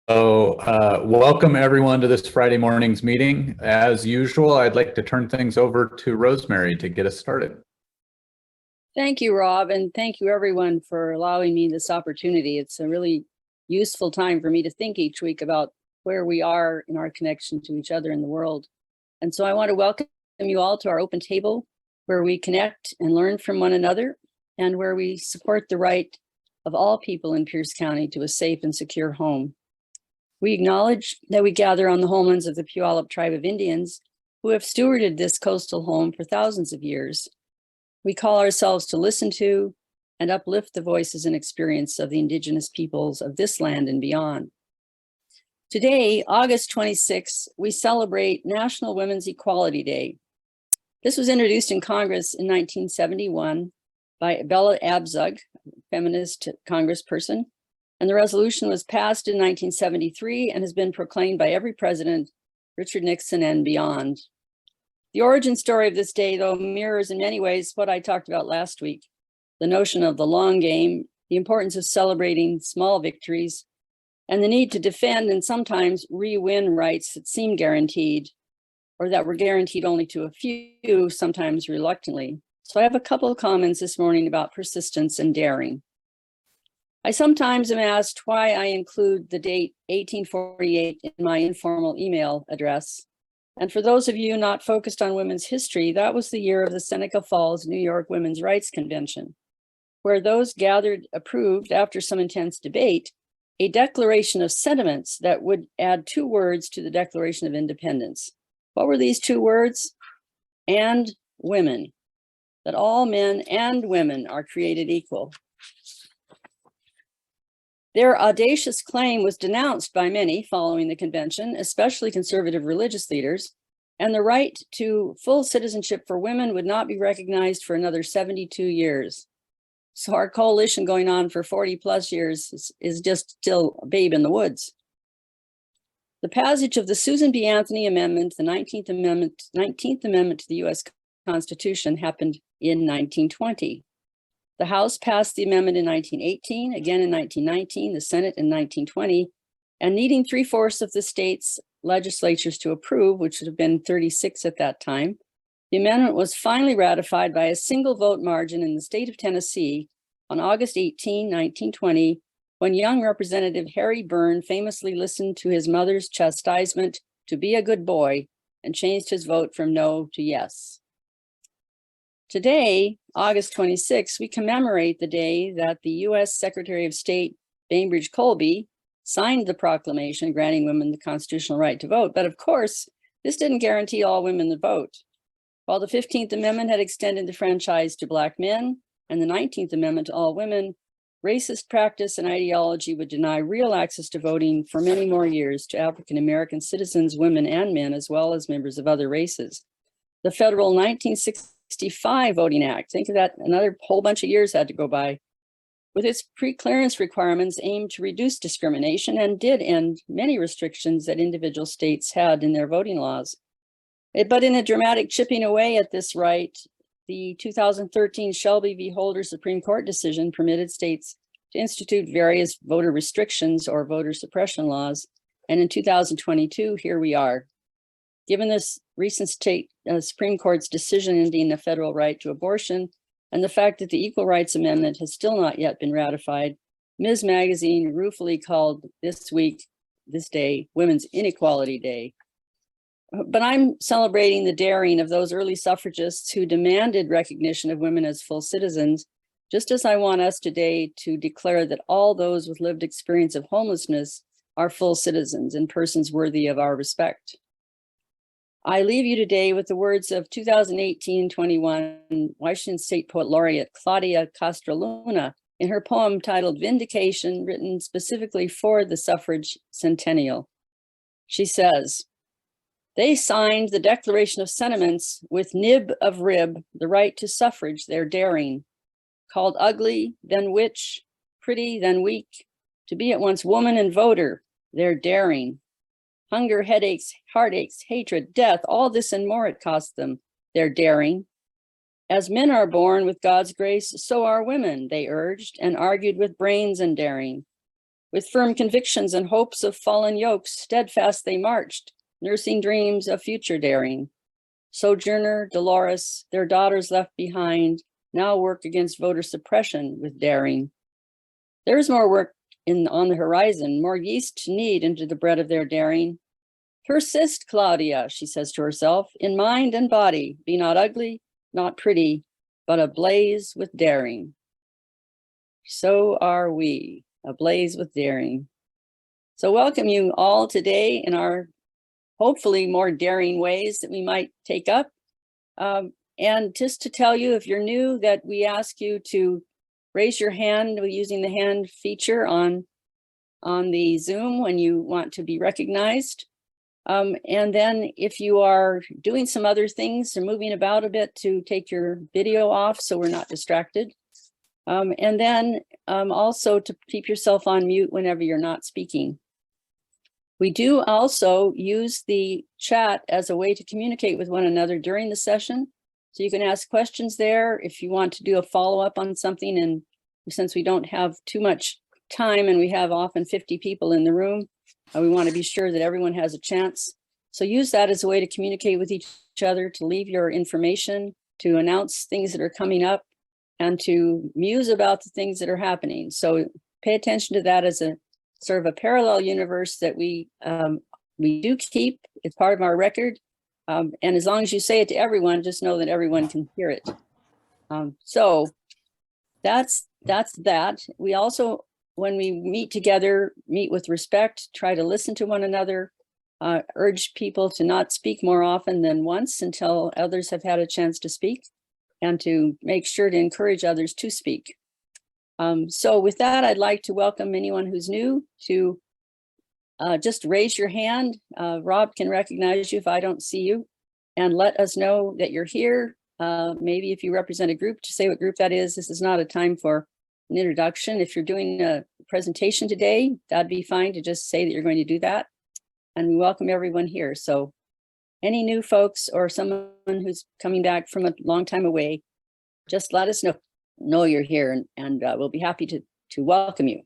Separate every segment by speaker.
Speaker 1: Welcome everyone to this Friday morning's meeting. As usual, I'd like to turn things over to Rosemary to get us started.
Speaker 2: Thank you, Rob, and thank you everyone for allowing me this opportunity. It's a really useful time for me to think each week about where we are in our connection to each other in the world. And so I want to welcome you all to our open table where we connect and learn from one another and where we support the right of all people in Pierce County to a safe and secure home. We acknowledge that we gather on the homelands of the Puyallup tribe of Indians who have stewarded this coastal home for thousands of years. We call ourselves to listen to and uplift the voices and experience of the indigenous peoples of this land and beyond. Today, August 26, we celebrate National Women's Equality Day. This was introduced in Congress in 1971 by Bella Abzug, a feminist congressperson, and the resolution was passed in 1973 and has been proclaimed by every president, Richard Nixon and beyond. The origin story of this day, though, mirrors in many ways what I talked about last week, the notion of the long game, the importance of celebrating small victories, and the need to defend and sometimes re-win rights that seem guaranteed, or that were guaranteed only to a few, sometimes reluctantly. So I have a couple of comments this morning about persistence and daring. I sometimes am asked why I include the date 1848 in my informal email address. And for those of you not focused on women's history, that was the year of the Seneca Falls, New York Women's Rights Convention, where those gathered approved, after some intense debate, a declaration of sentiments that would add 2 words to the Declaration of Independence. What were these 2 words? And women, that all men and women are created equal. Their audacious claim was denounced by many following the convention, especially conservative religious leaders, and the right to full citizenship for women would not be recognized for another 72 years. So our coalition going on for 40 plus years is just still a babe in the woods. The passage of the Susan B. Anthony Amendment, the 19th Amendment to the US Constitution, happened in 1920. The House passed the amendment in 1918, again in 1919, the Senate in 1920, and needing 3/4 of the state's legislatures to approve, which would have been 36 at that time, the amendment was finally ratified by a single vote margin in the state of Tennessee on August 18, 1920, when young Representative Harry Byrne famously listened to his mother's chastisement to be a good boy and changed his vote from no to yes. Today, August 26, we commemorate the day that the US Secretary of State, Bainbridge Colby, signed the proclamation granting women the constitutional right to vote. But of course, this didn't guarantee all women the vote. While the 15th Amendment had extended the franchise to Black men and the 19th Amendment to all women, racist practice and ideology would deny real access to voting for many more years to African American citizens, women and men, as well as members of other races. The federal 1965 Voting Act, think of that, another whole bunch of years had to go by, with its pre-clearance requirements aimed to reduce discrimination and did end many restrictions that individual states had in their voting laws. But in a dramatic chipping away at this right, the 2013 Shelby v. Holder Supreme Court decision permitted states to institute various voter restrictions or voter suppression laws. And in 2022, here we are. Given this recent Supreme Court's decision ending the federal right to abortion and the fact that the Equal Rights Amendment has still not yet been ratified, Ms. Magazine ruefully called this day, Women's Inequality Day. But I'm celebrating the daring of those early suffragists who demanded recognition of women as full citizens, just as I want us today to declare that all those with lived experience of homelessness are full citizens and persons worthy of our respect. I leave you today with the words of 2018-21 Washington State Poet Laureate Claudia Castroluna in her poem titled Vindication, written specifically for the suffrage centennial. She says, "They signed the Declaration of Sentiments with nib of rib, the right to suffrage, their daring, called ugly, then witch, pretty, then weak, to be at once woman and voter, their daring. Hunger, headaches, heartaches, hatred, death, all this and more it cost them, their daring. As men are born with God's grace, so are women, they urged and argued with brains and daring. With firm convictions and hopes of fallen yokes, steadfast they marched, nursing dreams of future daring. Sojourner, Dolores, their daughters left behind, now work against voter suppression with daring. There is more work on the horizon, more yeast to knead into the bread of their daring. Persist, Claudia, she says to herself, in mind and body, be not ugly, not pretty, but ablaze with daring. So are we, ablaze with daring. So welcome you all today in our hopefully more daring ways that we might take up. And just to tell you, if you're new, that we ask you to raise your hand using the hand feature on the Zoom when you want to be recognized. And then if you are doing some other things or moving about a bit, to take your video off so we're not distracted. And then also to keep yourself on mute whenever you're not speaking. We do also use the chat as a way to communicate with one another during the session. So you can ask questions there if you want to do a follow-up on something. And since we don't have too much time and we have often 50 people in the room, we want to be sure that everyone has a chance. So use that as a way to communicate with each other, to leave your information, to announce things that are coming up, and to muse about the things that are happening. So pay attention to that as a sort of a parallel universe that we do keep. It's part of our record. And as long as you say it to everyone, just know that everyone can hear it. So that's that. We also, when we meet together, meet with respect, try to listen to one another, urge people to not speak more often than once until others have had a chance to speak, and to make sure to encourage others to speak. So with that, I'd like to welcome anyone who's new to just raise your hand. Rob can recognize you if I don't see you, and let us know that you're here. Maybe if you represent a group, to say what group that is. This is not a time for an introduction. If you're doing a presentation today, that'd be fine to just say that you're going to do that. And we welcome everyone here. So any new folks or someone who's coming back from a long time away, just let us know you're here, and we'll be happy to welcome you.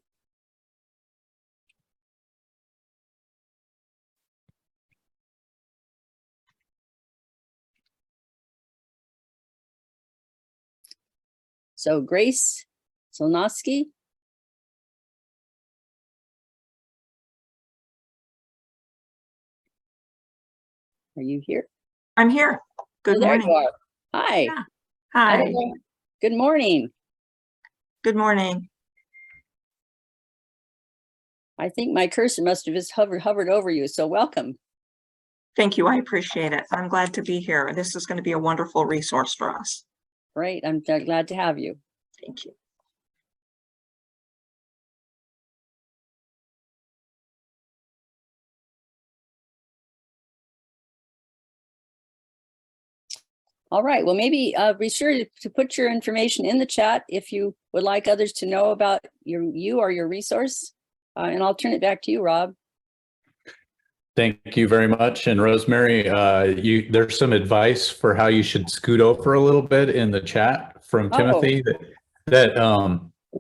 Speaker 2: So Grace Solnowski. Are you here?
Speaker 3: I'm here. Good morning.
Speaker 2: There you are. Hi.
Speaker 3: Yeah. Hi.
Speaker 2: Good morning.
Speaker 3: Good morning.
Speaker 2: I think my cursor must have just hovered over you, so welcome.
Speaker 3: Thank you. I appreciate it. I'm glad to be here. This is going to be a wonderful resource for us.
Speaker 2: Great. I'm glad to have you.
Speaker 3: Thank you.
Speaker 2: All right. Well, maybe be sure to put your information in the chat if you would like others to know about you or your resource. And I'll turn it back to you, Rob.
Speaker 1: Thank you very much. And Rosemary, there's some advice for how you should scoot over a little bit in the chat from Timothy,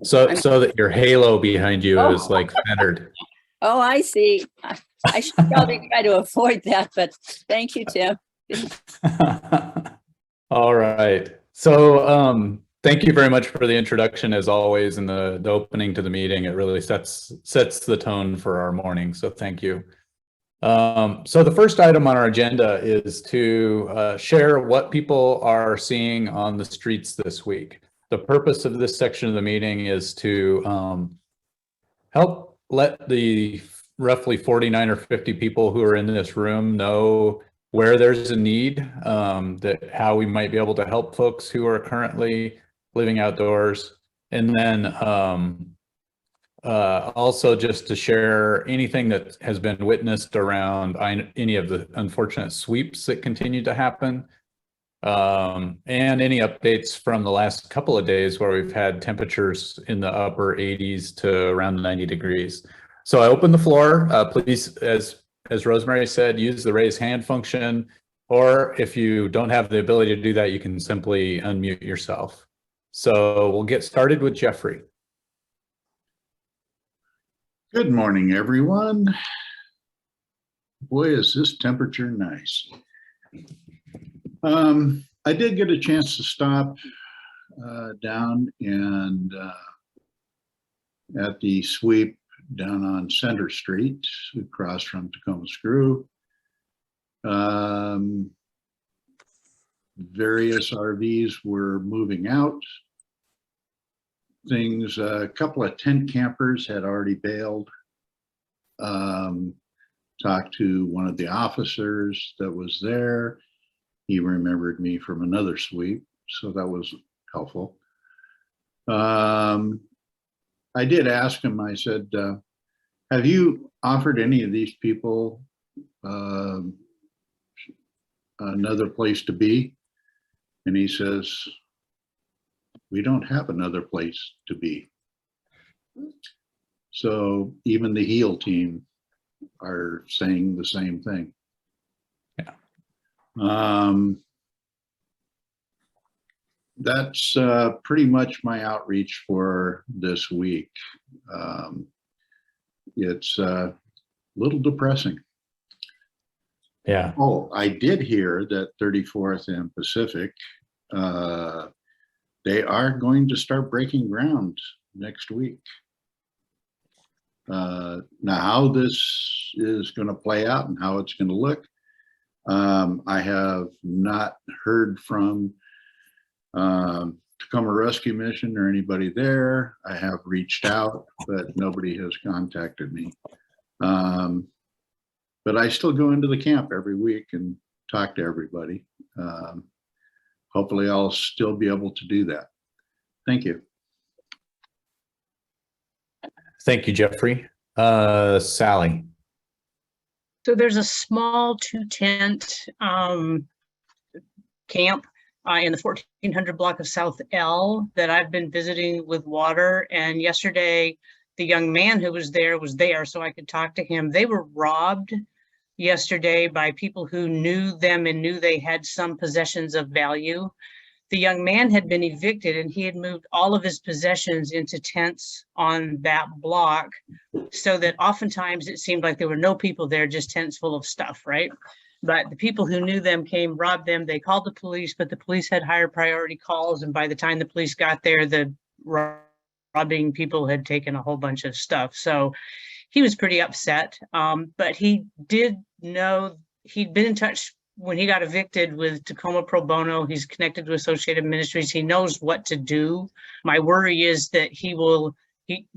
Speaker 1: so that your halo behind you is like centered.
Speaker 2: Oh, I see. I should probably try to avoid that, but thank you, Tim.
Speaker 1: All right. So thank you very much for the introduction, as always, and the opening to the meeting. It really sets the tone for our morning. So thank you. So the first item on our agenda is to share what people are seeing on the streets this week. The purpose of this section of the meeting is to help let the roughly 49 or 50 people who are in this room know where there's a need, how we might be able to help folks who are currently living outdoors, and then also just to share anything that has been witnessed around any of the unfortunate sweeps that continue to happen, and any updates from the last couple of days where we've had temperatures in the upper 80s to around 90 degrees. So I open the floor. Please, as Rosemary said, use the raise hand function, or if you don't have the ability to do that, you can simply unmute yourself. So we'll get started with Jeffrey.
Speaker 4: Good morning, everyone. Boy, is this temperature nice. I did get a chance to stop down and at the sweep down on Center Street, across from Tacoma Screw. Various RVs were moving out. A couple of tent campers had already bailed. Talked to one of the officers that was there. He remembered me from another sweep, so that was helpful. I did ask him, I said, have you offered any of these people another place to be? And he says, we don't have another place to be. So even the HEAL team are saying the same thing. Yeah. That's pretty much my outreach for this week. It's a little depressing.
Speaker 1: Yeah.
Speaker 4: Oh, I did hear that 34th and Pacific, they are going to start breaking ground next week. Now, how this is going to play out and how it's going to look, I have not heard from Tacoma Rescue Mission or anybody there. I have reached out, but nobody has contacted me. But I still go into the camp every week and talk to everybody. Hopefully I'll still be able to do that. Thank you.
Speaker 1: Thank you, Jeffrey. Sally.
Speaker 5: So there's a small 2-tent camp in the 1400 block of South L that I've been visiting with water. And yesterday, the young man who was there so I could talk to him. They were robbed yesterday by people who knew them and knew they had some possessions of value. The young man had been evicted and he had moved all of his possessions into tents on that block, so that oftentimes it seemed like there were no people there, just tents full of stuff, right? But the people who knew them came, robbed them. They called the police, but the police had higher priority calls. And by the time the police got there, the robbing people had taken a whole bunch of stuff. So he was pretty upset. But he did know, he'd been in touch when he got evicted with Tacoma Pro Bono. He's connected to Associated Ministries. He knows what to do. My worry is that he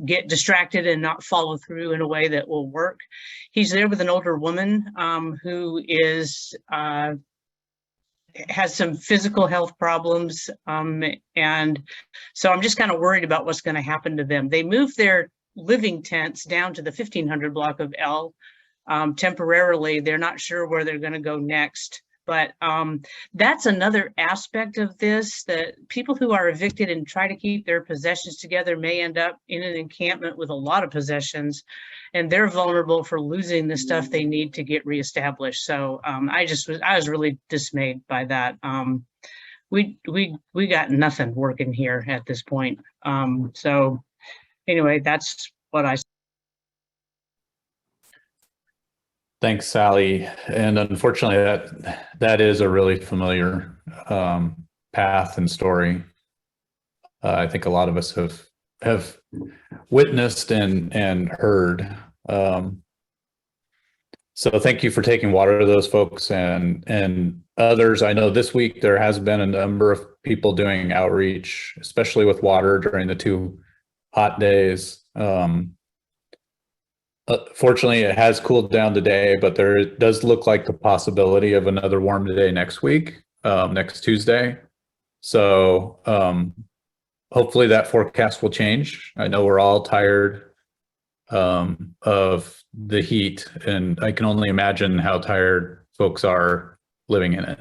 Speaker 5: get distracted and not follow through in a way that will work. He's there with an older woman who is has some physical health problems. And so I'm just kind of worried about what's going to happen to them. They moved their living tents down to the 1500 block of L temporarily. They're not sure where they're going to go next. But that's another aspect of this, that people who are evicted and try to keep their possessions together may end up in an encampment with a lot of possessions, and they're vulnerable for losing the stuff they need to get reestablished. So I was really dismayed by that. We got nothing working here at this point. So anyway, that's what I.
Speaker 1: Thanks, Sally. And unfortunately, that is a really familiar path and story. I think a lot of us have witnessed and heard. So thank you for taking water to those folks and others. I know this week there has been a number of people doing outreach, especially with water during the 2 hot days. Fortunately, it has cooled down today, but there does look like the possibility of another warm day next week, next Tuesday. So hopefully that forecast will change. I know we're all tired of the heat, and I can only imagine how tired folks are living in it.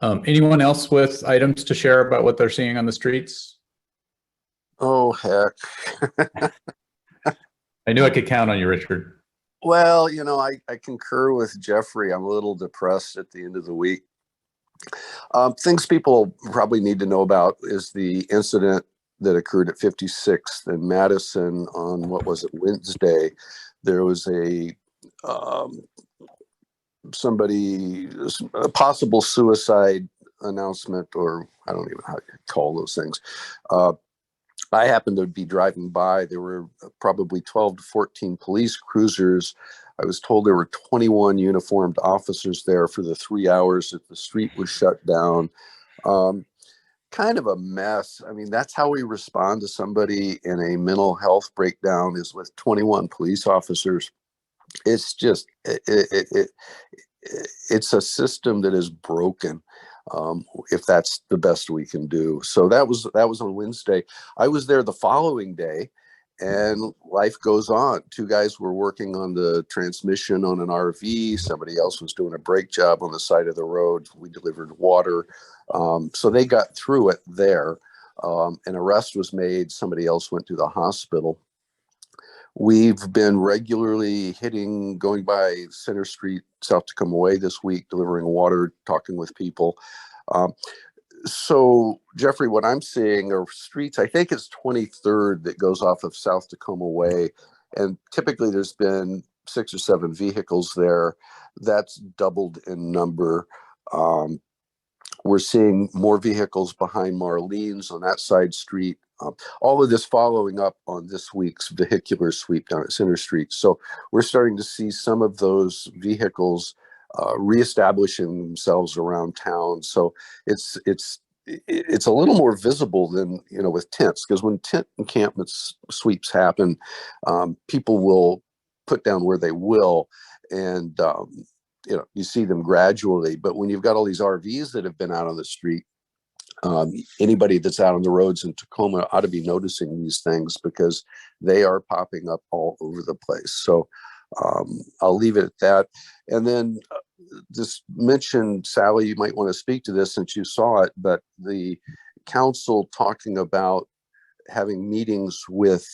Speaker 1: Anyone else with items to share about what they're seeing on the streets?
Speaker 6: Oh, heck.
Speaker 1: I knew I could count on you, Richard.
Speaker 6: Well, I concur with Jeffrey. I'm a little depressed at the end of the week. Things people probably need to know about is the incident that occurred at 56th and Madison on, what was it, Wednesday. There was a possible suicide announcement, or I don't even know how you call those things. I happened to be driving by. There were probably 12 to 14 police cruisers. I was told there were 21 uniformed officers there for the 3 hours that the street was shut down. Kind of a mess. I mean, that's how we respond to somebody in a mental health breakdown, is with 21 police officers. It's just, it's a system that is broken. If that's the best we can do. So that was on Wednesday. I was there the following day, and life goes on. Two guys were working on the transmission on an RV. Somebody else was doing a brake job on the side of the road. We delivered water. So they got through it there. An arrest was made. Somebody else went to the hospital. We've been regularly going by Center Street, South Tacoma Way this week, delivering water, talking with people. So, Jeffrey, what I'm seeing are streets, I think it's 23rd that goes off of South Tacoma Way. And typically there's been 6 or 7 vehicles there. That's doubled in number. We're seeing more vehicles behind Marlene's on that side street. All of this following up on this week's vehicular sweep down at Center Street. So we're starting to see some of those vehicles reestablishing themselves around town. So it's a little more visible than, with tents, because when tent encampments sweeps happen, people will put down where they will, and you see them gradually. But when you've got all these RVs that have been out on the street, anybody that's out on the roads in Tacoma ought to be noticing these things, because they are popping up all over the place. So I'll leave it at that. And then just mention, Sally, you might want to speak to this since you saw it, but the council talking about having meetings with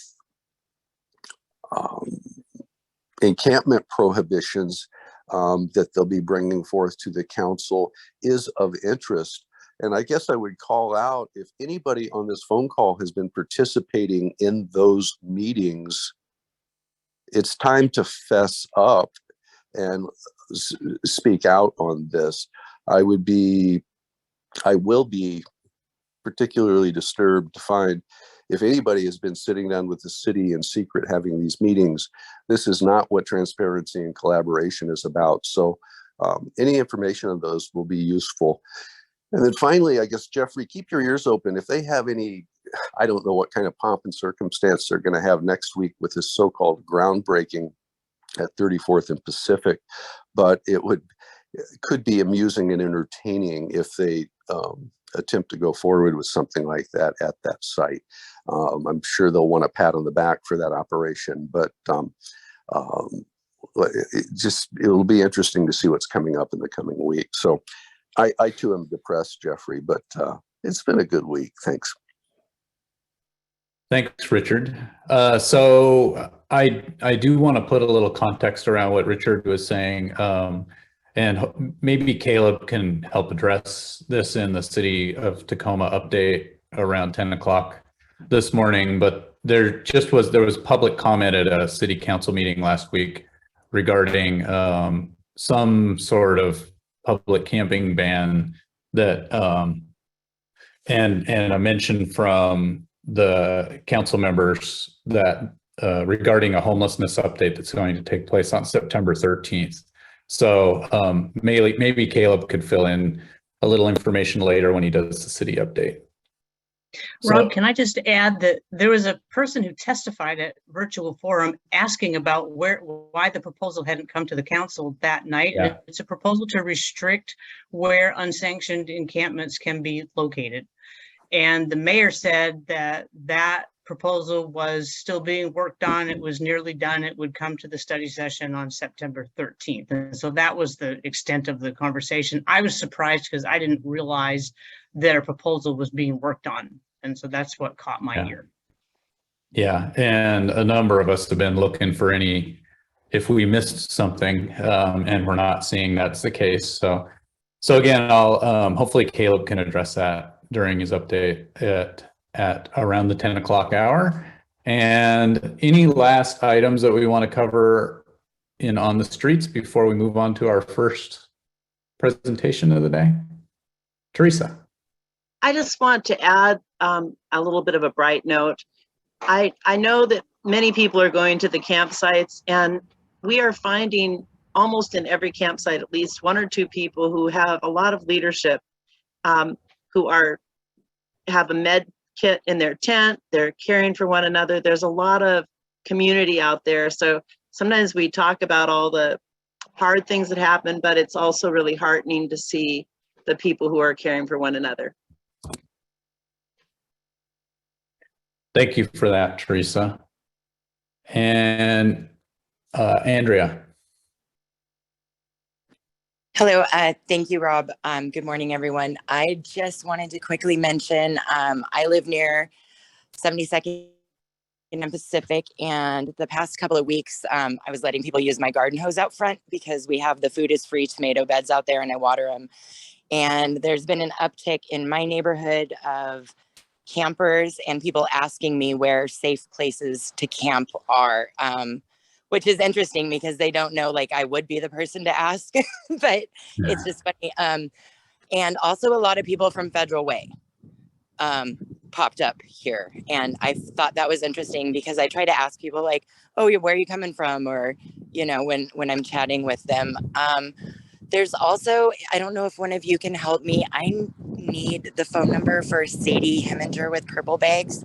Speaker 6: encampment prohibitions that they'll be bringing forth to the council is of interest. And I guess I would call out, if anybody on this phone call has been participating in those meetings, it's time to fess up and speak out on this. I will be particularly disturbed to find, if anybody has been sitting down with the city in secret having these meetings, this is not what transparency and collaboration is about. So any information on those will be useful. And then finally, I guess, Jeffrey, keep your ears open. If they have any, I don't know what kind of pomp and circumstance they're going to have next week with this so-called groundbreaking at 34th and Pacific, but it could be amusing and entertaining if they attempt to go forward with something like that at that site. I'm sure they'll want a pat on the back for that operation, but it'll be interesting to see what's coming up in the coming week. So I too am depressed, Jeffrey, but it's been a good week. Thanks.
Speaker 1: Thanks, Richard. So I do want to put a little context around what Richard was saying, and maybe Caleb can help address this in the City of Tacoma update around 10 o'clock this morning. But there was public comment at a city council meeting last week regarding some sort of public camping ban that and a mention from the council members that regarding a homelessness update that's going to take place on September 13th. So maybe Caleb could fill in a little information later when he does the city update.
Speaker 5: Rob, can I just add that there was a person who testified at virtual forum asking about why the proposal hadn't come to the council that night.
Speaker 1: Yeah.
Speaker 5: It's a proposal to restrict where unsanctioned encampments can be located. And the mayor said that proposal was still being worked on. It was nearly done. It would come to the study session on September 13th. And so that was the extent of the conversation. I was surprised because I didn't realize that a proposal was being worked on. And so that's what caught my ear.
Speaker 1: Yeah, and a number of us have been looking for if we missed something, and we're not seeing that's the case. So again, I'll hopefully Caleb can address that during his update at at around the 10 o'clock hour. And any last items that we want to cover in on the streets before we move on to our first presentation of the day? Teresa.
Speaker 7: I just want to add a little bit of a bright note. I know that many people are going to the campsites, and we are finding almost in every campsite at least one or two people who have a lot of leadership, who have a med kit in their tent. They're caring for one another. There's a lot of community out there. So sometimes we talk about all the hard things that happen, but it's also really heartening to see the people who are caring for one another.
Speaker 1: Thank you for that, Teresa. And Andrea.
Speaker 8: Hello, thank you, Rob. Good morning, everyone. I just wanted to quickly mention, I live near 72nd and Pacific, and the past couple of weeks, I was letting people use my garden hose out front because we have the food is free tomato beds out there and I water them. And there's been an uptick in my neighborhood of campers and people asking me where safe places to camp are, which is interesting because they don't know, like, I would be the person to ask, but it's just funny. And also a lot of people from Federal Way popped up here. And I thought that was interesting because I try to ask people like, oh, where are you coming from? Or, you know, when I'm chatting with them. There's also, I don't know if one of you can help me. I need the phone number for Sadie Heminger with Purple Bags.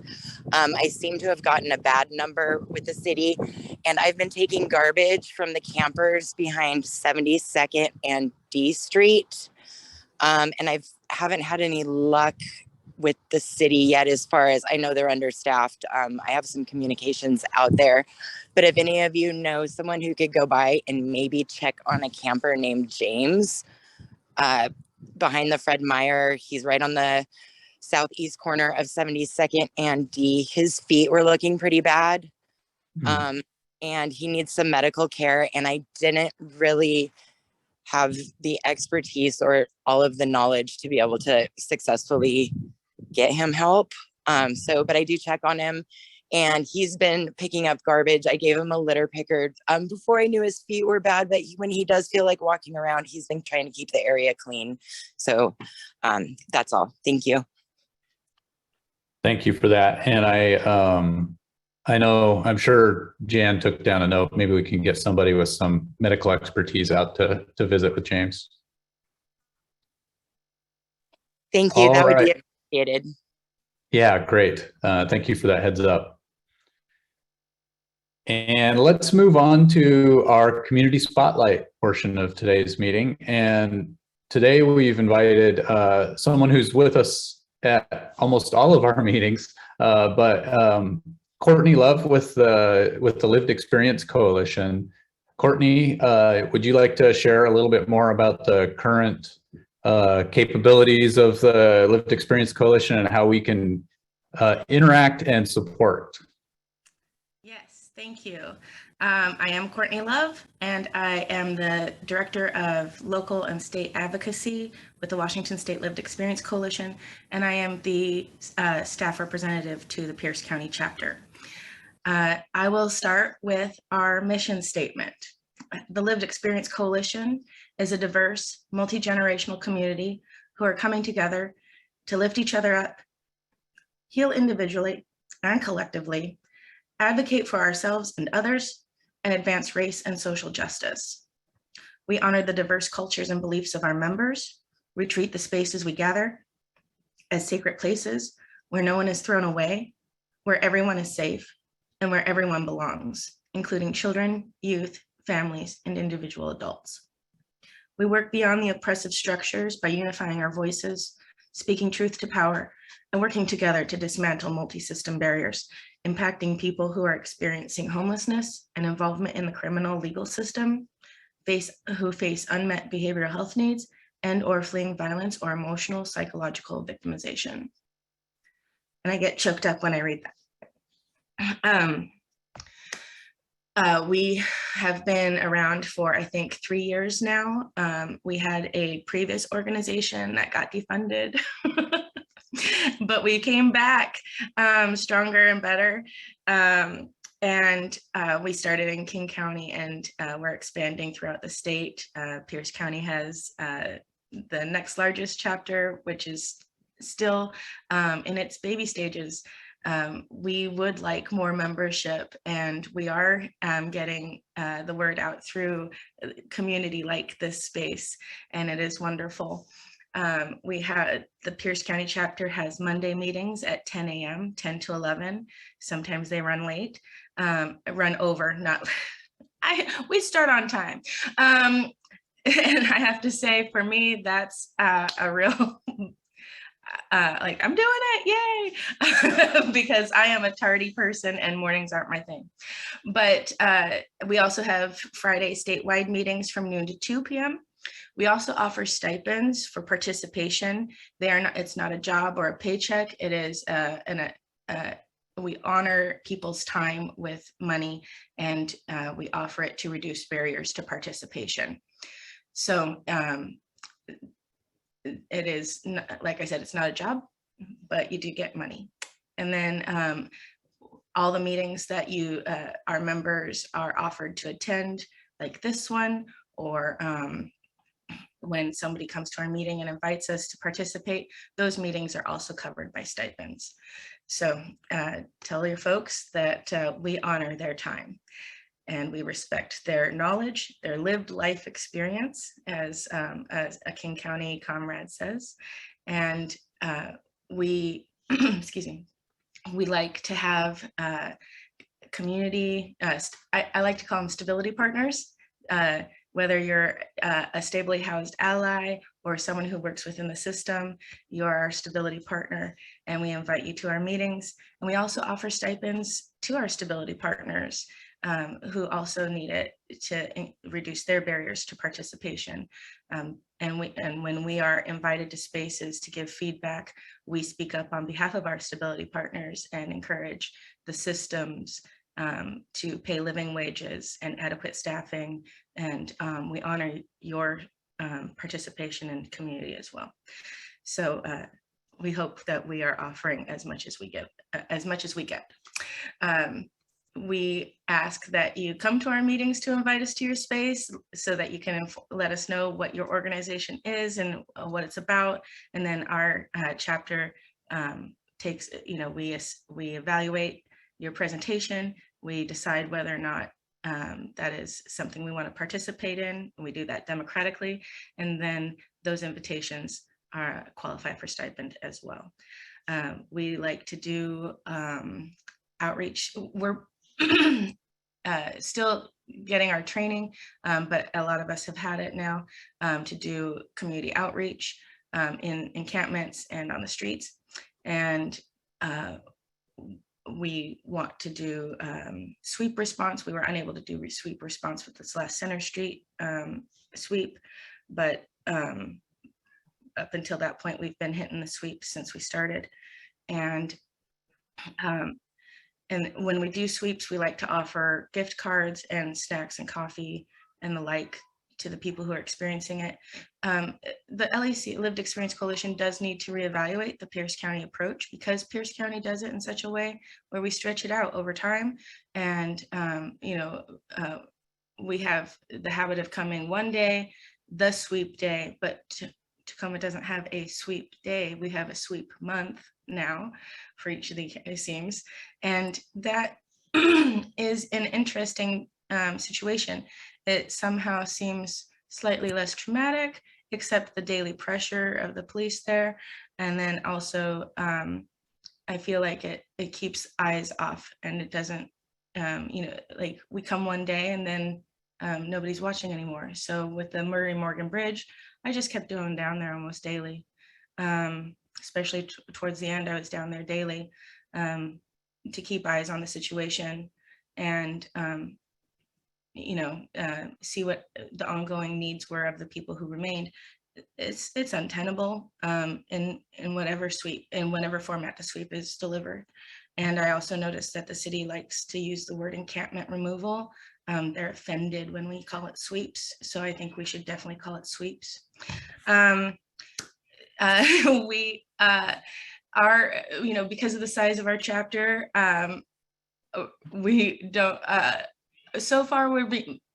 Speaker 8: I seem to have gotten a bad number with the city, and I've been taking garbage from the campers behind 72nd and D Street. And I haven't had any luck with the city yet, as far as I know they're understaffed. I have some communications out there, but if any of you know someone who could go by and maybe check on a camper named James behind the Fred Meyer, he's right on the southeast corner of 72nd and D. His feet were looking pretty bad. And he needs some medical care. And I didn't really have the expertise or all of the knowledge to be able to successfully get him help. But I do check on him, and he's been picking up garbage. I gave him a litter picker before I knew his feet were bad, but when he does feel like walking around, he's been trying to keep the area clean. So that's all. Thank you.
Speaker 1: Thank you for that. And I'm sure Jan took down a note. Maybe we can get somebody with some medical expertise out to visit with James.
Speaker 8: Thank you.
Speaker 1: All
Speaker 8: that would
Speaker 1: right.
Speaker 8: be appreciated.
Speaker 1: Yeah, great. Thank you for that heads up. And let's move on to our community spotlight portion of today's meeting. And today we've invited someone who's with us at almost all of our meetings, but Courtney Love with the Lived Experience Coalition. Courtney, would you like to share a little bit more about the current capabilities of the Lived Experience Coalition and how we can interact and support?
Speaker 9: Yes, thank you. I am Courtney Love, and I am the Director of Local and State Advocacy with the Washington State Lived Experience Coalition, and I am the staff representative to the Pierce County chapter. I will start with our mission statement. The Lived Experience Coalition is a diverse, multi-generational community who are coming together to lift each other up, heal individually and collectively, advocate for ourselves and others, and advance race and social justice. We honor the diverse cultures and beliefs of our members. We treat the spaces we gather as sacred places where no one is thrown away, where everyone is safe, and where everyone belongs, including children, youth, families, and individual adults. We work beyond the oppressive structures by unifying our voices, speaking truth to power, and working together to dismantle multi-system barriers, impacting people who are experiencing homelessness and involvement in the criminal legal system, who face unmet behavioral health needs, and or fleeing violence or emotional psychological victimization. And I get choked up when I read that. We have been around for, I think, 3 years now. We had a previous organization that got defunded, but we came back stronger and better. And we started in King County, and we're expanding throughout the state. Pierce County has the next largest chapter, which is still in its baby stages. We would like more membership, and we are getting the word out through community like this space, and it is wonderful. We had the Pierce County chapter has Monday meetings at 10 a.m., 10 to 11. Sometimes they run late, run over, not, we start on time. And I have to say, for me, that's a real, like, I'm doing it, yay, because I am a tardy person and mornings aren't my thing. But we also have Friday statewide meetings from noon to 2 p.m. We also offer stipends for participation. They are not, it's not a job or a paycheck. It is we honor people's time with money, and we offer it to reduce barriers to participation. So it is, like I said, it's not a job, but you do get money. And then all the meetings that you, our members are offered to attend, like this one, or when somebody comes to our meeting and invites us to participate, those meetings are also covered by stipends. So tell your folks that we honor their time, and we respect their knowledge, their lived life experience, as a King County comrade says. And we, excuse me, we like to have community, I like to call them stability partners. Whether you're a stably housed ally or someone who works within the system, you're our stability partner, and we invite you to our meetings. And we also offer stipends to our stability partners who also need it to reduce their barriers to participation. And when we are invited to spaces to give feedback, we speak up on behalf of our stability partners and encourage the systems to pay living wages and adequate staffing. And we honor your participation in the community as well. So we hope that we are offering as much as we get, we ask that you come to our meetings to invite us to your space so that you can let us know what your organization is and what it's about. And then our chapter takes, we evaluate your presentation. We decide whether or not that is something we want to participate in. And we do that democratically. And then those invitations are qualify for stipend as well. We like to do outreach. We're still getting our training, but a lot of us have had it now to do community outreach in encampments and on the streets. And we want to do sweep response. We were unable to do sweep response with this last Center Street sweep, but up until that point, we've been hitting the sweep since we started. And when we do sweeps, we like to offer gift cards and snacks and coffee and the like to the people who are experiencing it. The LEC, Lived Experience Coalition, does need to reevaluate the Pierce County approach, because Pierce County does it in such a way where we stretch it out over time. And, we have the habit of coming one day, the sweep day, but Tacoma doesn't have a sweep day. We have a sweep month now for each of the, it seems. And that is an interesting situation. It somehow seems slightly less traumatic, except the daily pressure of the police there. And then also, I feel like it keeps eyes off, and it doesn't, like we come one day and then nobody's watching anymore. So with the Murray Morgan Bridge, I just kept going down there almost daily. Especially towards the end, I was down there daily to keep eyes on the situation and, see what the ongoing needs were of the people who remained. It's untenable in whatever sweep, in whatever format the sweep is delivered. And I also noticed that the city likes to use the word encampment removal. They're offended when we call it sweeps. So I think we should definitely call it sweeps. We our, because of the size of our chapter, we don't, so far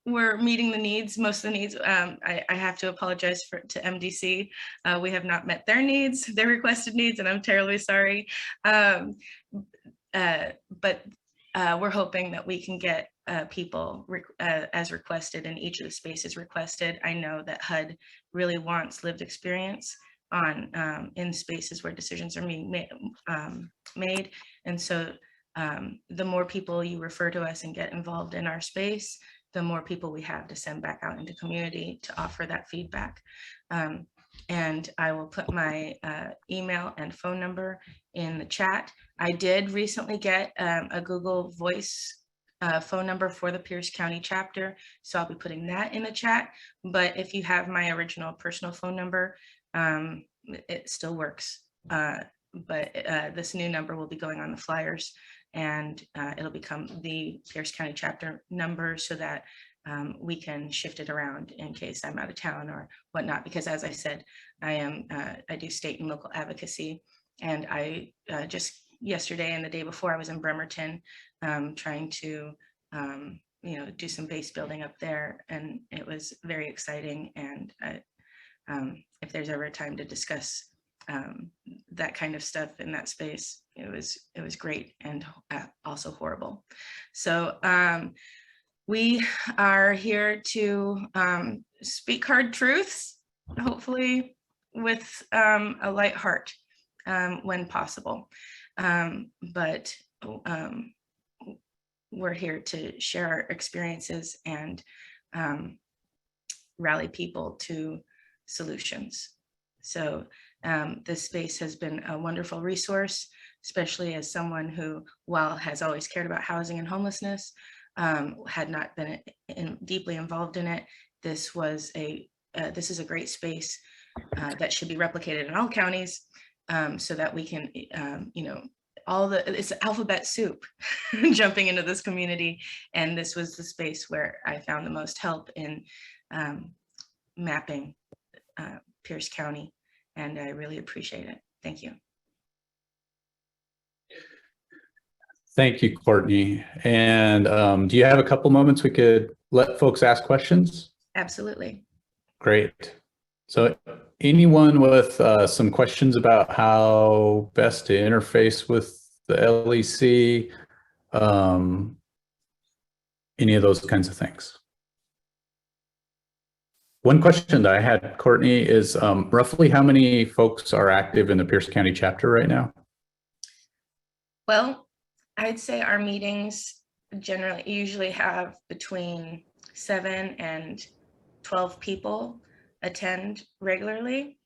Speaker 9: we're meeting the needs, most of the needs. I have to apologize to MDC. We have not met their needs, their requested needs, and I'm terribly sorry. But we're hoping that we can get people as requested in each of the spaces requested. I know that HUD really wants lived experience in spaces where decisions are being made. And so the more people you refer to us and get involved in our space, the more people we have to send back out into community to offer that feedback. And I will put my email and phone number in the chat. I did recently get a Google Voice phone number for the Pierce County chapter, so I'll be putting that in the chat. But if you have my original personal phone number, it still works. But this new number will be going on the flyers, and it'll become the Pierce County chapter number, so that we can shift it around in case I'm out of town or whatnot. Because as I said, I do state and local advocacy, and I just yesterday and the day before I was in Bremerton trying to do some base building up there, and it was very exciting. And if there's ever a time to discuss that kind of stuff in that space, it was great and also horrible. So we are here to speak hard truths, hopefully with a light heart when possible. But we're here to share our experiences and rally people to solutions. So this space has been a wonderful resource, especially as someone who, while has always cared about housing and homelessness, had not been deeply involved in it. This is a great space that should be replicated in all counties, so that we can, it's alphabet soup jumping into this community. And this was the space where I found the most help in mapping Pierce County, and I really appreciate it. Thank you.
Speaker 1: Thank you, Courtney. And do you have a couple moments we could let folks ask questions?
Speaker 9: Absolutely.
Speaker 1: Great. So anyone with some questions about how best to interface with the LEC, any of those kinds of things? One question that I had, Courtney, is roughly how many folks are active in the Pierce County chapter right now?
Speaker 9: Well, I'd say our meetings usually have between 7 and 12 people attend regularly.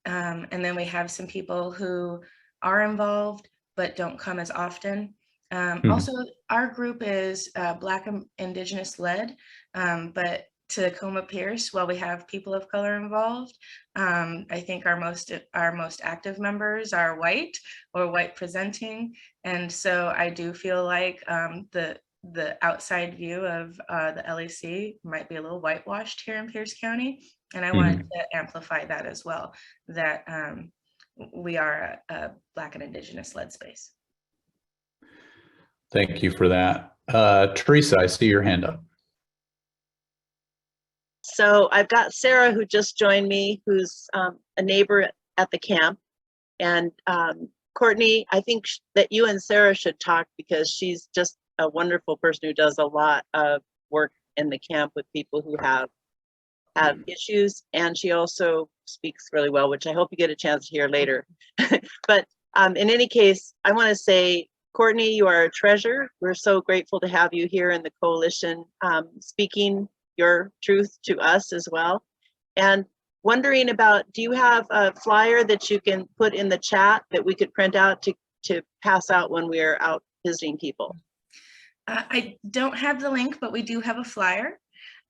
Speaker 9: And then we have some people who are involved but don't come as often. Also, our group is Black and Indigenous led, but to Tacoma Pierce, while we have people of color involved, I think our most active members are white or white presenting. And so I do feel like the outside view of the LEC might be a little whitewashed here in Pierce County. And I wanted to amplify that as well, that we are a Black and Indigenous led space.
Speaker 1: Thank you for that. Teresa, I see your hand up.
Speaker 7: So I've got Sarah, who just joined me, who's a neighbor at the camp. And Courtney, I think that you and Sarah should talk, because she's just a wonderful person who does a lot of work in the camp with people who have issues. And she also speaks really well, which I hope you get a chance to hear later. But in any case, I want to say, Courtney, you are a treasure. We're so grateful to have you here in the coalition, speaking your truth to us as well. And wondering about, do you have a flyer that you can put in the chat that we could print out to pass out when we're out visiting people?
Speaker 9: I don't have the link, but we do have a flyer.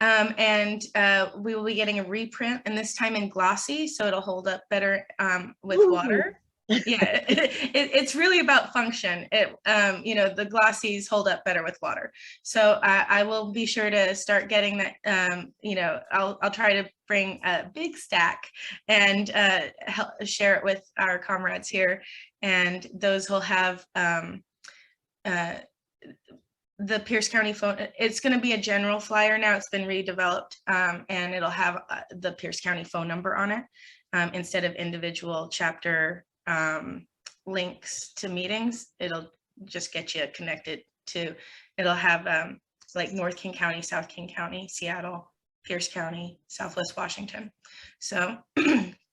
Speaker 9: And we will be getting a reprint, and this time in glossy, so it'll hold up better with water. Yeah, it's really about function. You know, the glossies hold up better with water. So I will be sure to start getting that. You know, I'll try to bring a big stack and share it with our comrades here, and those will have the Pierce County phone. It's going to be a general flyer now. It's been redeveloped, and it'll have the Pierce County phone number on it instead of individual chapter links to meetings. It'll just get you connected to, it'll have like North King County, South King County, Seattle, Pierce County, Southwest Washington. So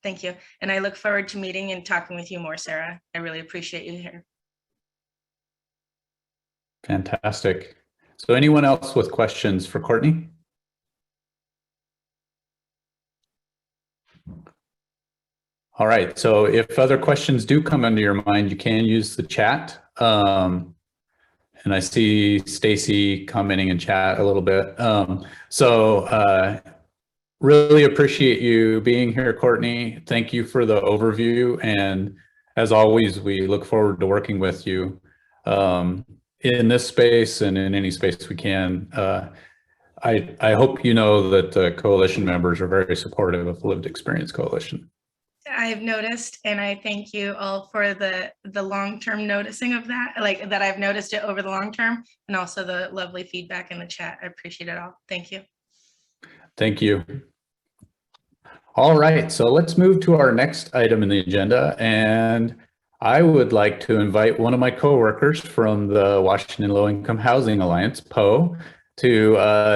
Speaker 9: thank you. And I look forward to meeting and talking with you more, Sarah. I really appreciate you here.
Speaker 1: Fantastic. So anyone else with questions for Courtney? All right, so if other questions do come into your mind, you can use the chat. And I see Stacy commenting in chat a little bit. Really appreciate you being here, Courtney. Thank you for the overview. And as always, we look forward to working with you in this space and in any space we can. I hope you know that the coalition members are very supportive of the Lived Experience Coalition.
Speaker 9: I've noticed, and I thank you all for the long-term noticing of that, like that I've noticed it over the long term, and also the lovely feedback in the chat. I appreciate it all. Thank you.
Speaker 1: Thank you. All right, so let's move to our next item in the agenda, and I would like to invite one of my coworkers from the Washington Low Income Housing Alliance, PO, to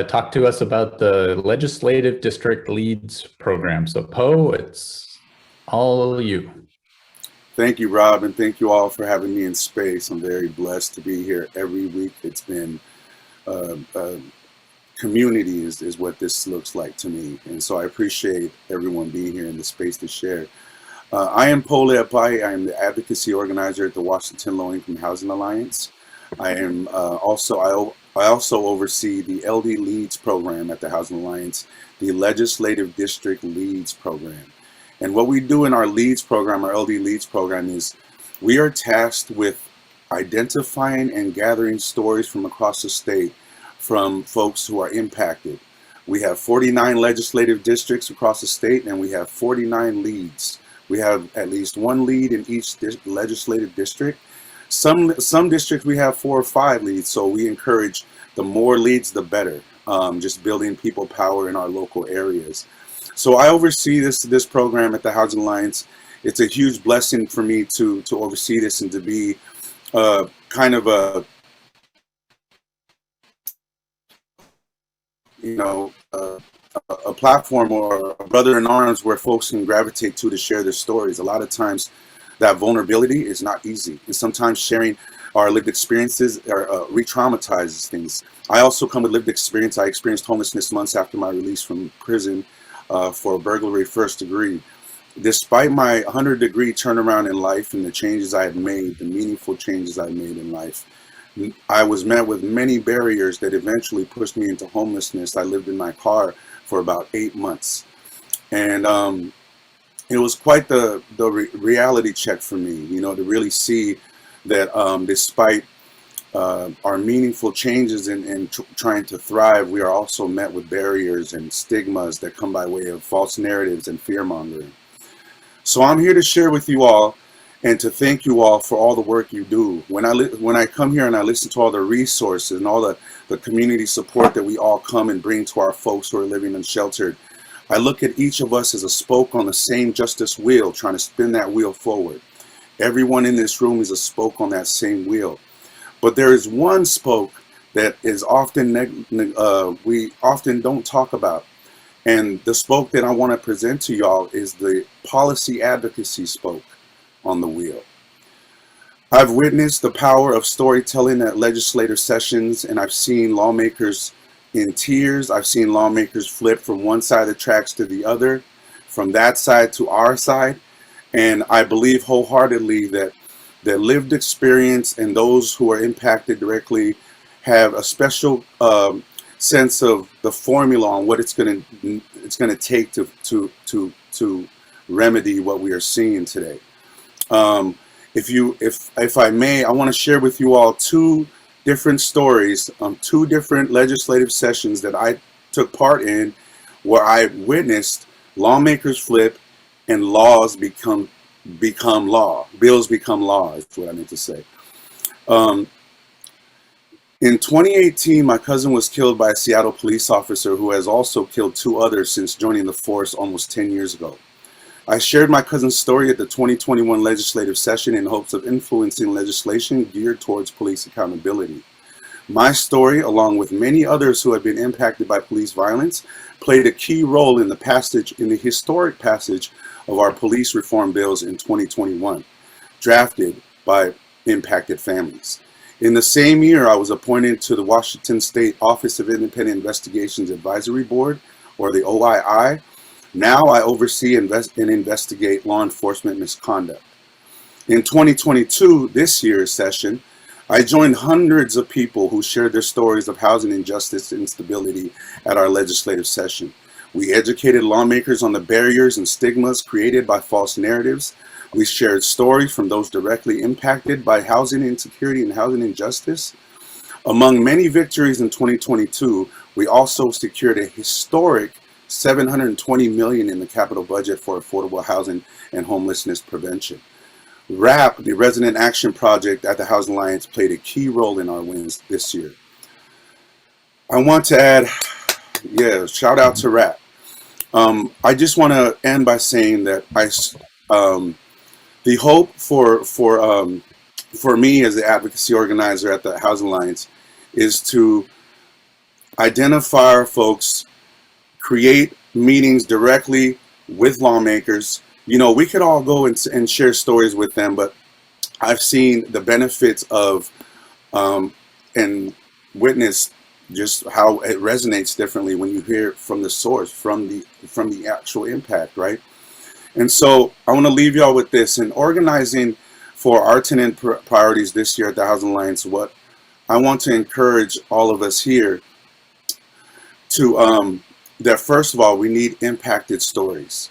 Speaker 1: talk to us about the Legislative District Leads program. So PO, it's all you.
Speaker 10: Thank you, Rob, and thank you all for having me in space. I'm very blessed to be here every week. It's been community is what this looks like to me, and so I appreciate everyone being here in the space to share. I am Pole Apai. I am the advocacy organizer at the Washington Low Income Housing Alliance. I am I also oversee the LD Leads program at the Housing Alliance, the Legislative District Leads program. And what we do in our Leads program, our LD Leads program, is we are tasked with identifying and gathering stories from across the state from folks who are impacted. We have 49 legislative districts across the state, and we have 49 leads. We have at least one lead in each legislative district. Some districts we have 4 or 5 leads, so we encourage the more leads, the better, just building people power in our local areas. So I oversee this program at the Housing Alliance. It's a huge blessing for me to oversee this and to be kind of a platform or a brother in arms where folks can gravitate to share their stories. A lot of times that vulnerability is not easy, and sometimes sharing our lived experiences re-traumatizes things. I also come with lived experience. I experienced homelessness months after my release from prison for burglary first degree. Despite my 100-degree turnaround in life and the changes I had made, the meaningful changes I made in life, I was met with many barriers that eventually pushed me into homelessness. I lived in my car for about 8 months. And it was quite the reality check for me, to really see that despite our meaningful changes in trying to thrive, we are also met with barriers and stigmas that come by way of false narratives and fear mongering. So I'm here to share with you all and to thank you all for all the work you do. When I come here and I listen to all the resources and all the community support that we all come and bring to our folks who are living unsheltered, I look at each of us as a spoke on the same justice wheel, trying to spin that wheel forward. Everyone in this room is a spoke on that same wheel. But there is one spoke that is often we often don't talk about. And the spoke that I want to present to y'all is the policy advocacy spoke on the wheel. I've witnessed the power of storytelling at legislative sessions, and I've seen lawmakers in tears. I've seen lawmakers flip from one side of the tracks to the other, from that side to our side. And I believe wholeheartedly that lived experience and those who are impacted directly have a special sense of the formula on what it's going to take to remedy what we are seeing today. If I may, I want to share with you all two different stories, two different legislative sessions that I took part in, where I witnessed lawmakers flip and laws become law. Bills become law is what I meant to say. In 2018, my cousin was killed by a Seattle police officer who has also killed two others since joining the force almost 10 years ago. I shared my cousin's story at the 2021 legislative session in hopes of influencing legislation geared towards police accountability. My story, along with many others who have been impacted by police violence, played a key role in the historic passage of our police reform bills in 2021, drafted by impacted families. In the same year, I was appointed to the Washington State Office of Independent Investigations Advisory Board, or the OII. Now I oversee and investigate law enforcement misconduct. In 2022, this year's session, I joined hundreds of people who shared their stories of housing injustice and instability at our legislative session. We educated lawmakers on the barriers and stigmas created by false narratives. We shared stories from those directly impacted by housing insecurity and housing injustice. Among many victories in 2022, we also secured a historic $720 million in the capital budget for affordable housing and homelessness prevention. RAP, the Resident Action Project at the Housing Alliance, played a key role in our wins this year. I want to add, shout out to RAP. I just want to end by saying that the hope for me as the advocacy organizer at the Housing Alliance is to identify our folks, create meetings directly with lawmakers. You know, we could all go and share stories with them, but I've seen the benefits of and witnessed just how it resonates differently when you hear from the source, from the actual impact, right? And so I want to leave y'all with this. In organizing for our tenant priorities this year at the Housing Alliance, what I want to encourage all of us here to that first of all, we need impacted stories,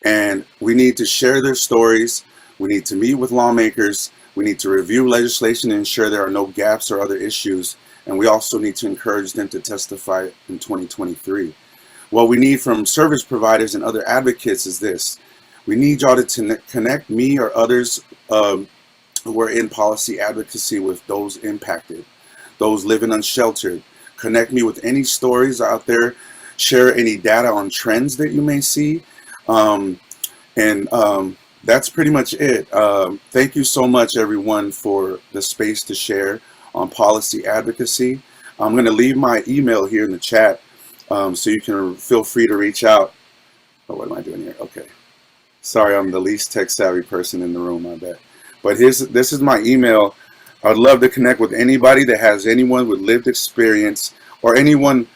Speaker 10: and we need to share their stories. We need to meet with lawmakers. We need to review legislation and ensure there are no gaps or other issues. And we also need to encourage them to testify in 2023. What we need from service providers and other advocates is this. We need y'all to connect me or others who are in policy advocacy with those impacted, those living unsheltered. Connect me with any stories out there. Share any data on trends that you may see. That's pretty much it. Thank you so much, everyone, for the space to share on policy advocacy. I'm going to leave my email here in the chat so you can feel free to reach out. Oh, what am I doing here? Okay. Sorry, I'm the least tech savvy person in the room, I bet. But this is my email. I'd love to connect with anybody that has anyone with lived experience or anyone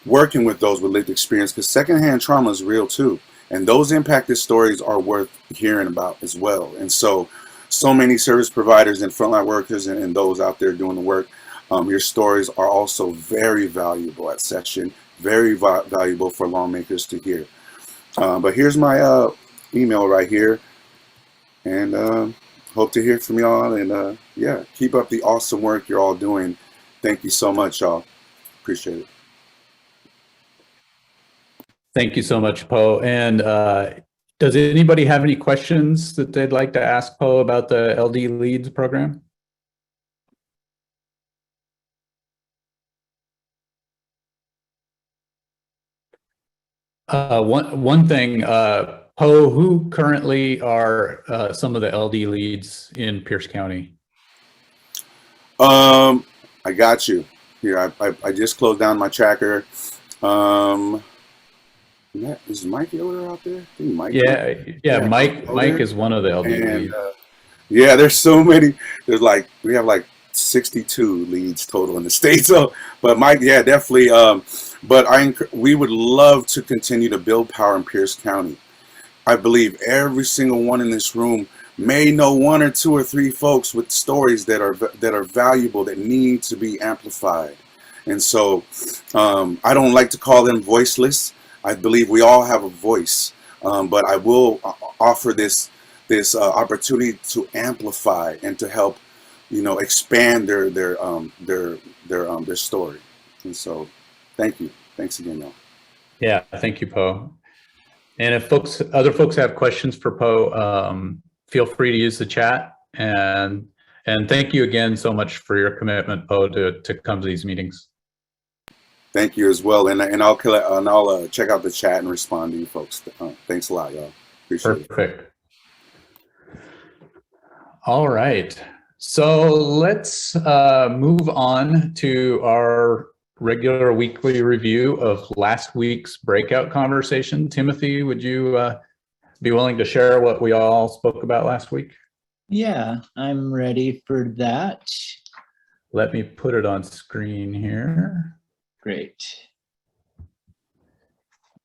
Speaker 10: working with those with lived experience, because secondhand trauma is real too. And those impacted stories are worth hearing about as well. And so many service providers and frontline workers and those out there doing the work, your stories are also very valuable at Section, very valuable for lawmakers to hear. But here's my email right here. And hope to hear from y'all. And yeah, keep up the awesome work you're all doing. Thank you so much, y'all. Appreciate it.
Speaker 1: Thank you so much, Poe. And does anybody have any questions that they'd like to ask Poe about the LD Leads program? One thing, Poe, who currently are some of the LD leads in Pierce County?
Speaker 10: I got you. Here, I just closed down my tracker. Is Mike Yoder out there? I think Mike.
Speaker 1: Yeah. Mike is one of the LD leads.
Speaker 10: Yeah, there's so many. We have like 62 leads total in the state. So, but Mike, yeah, definitely. But we would love to continue to build power in Pierce County. I believe every single one in this room may know one or two or three folks with stories that are valuable, that need to be amplified. And so I don't like to call them voiceless. I believe we all have a voice, but I will offer this this opportunity to amplify and to help, expand their story. And so, thank you. Thanks again, y'all.
Speaker 1: Yeah, thank you, Poe. And if other folks have questions for Poe, feel free to use the chat. And thank you again so much for your commitment, Poe, to come to these meetings.
Speaker 10: Thank you as well. And I'll check out the chat and respond to you folks. Thanks a lot, y'all. Appreciate it.
Speaker 1: Perfect. All right. So let's move on to our regular weekly review of last week's breakout conversation. Timothy, would you be willing to share what we all spoke about last week?
Speaker 11: Yeah, I'm ready for that.
Speaker 1: Let me put it on screen here.
Speaker 11: Great.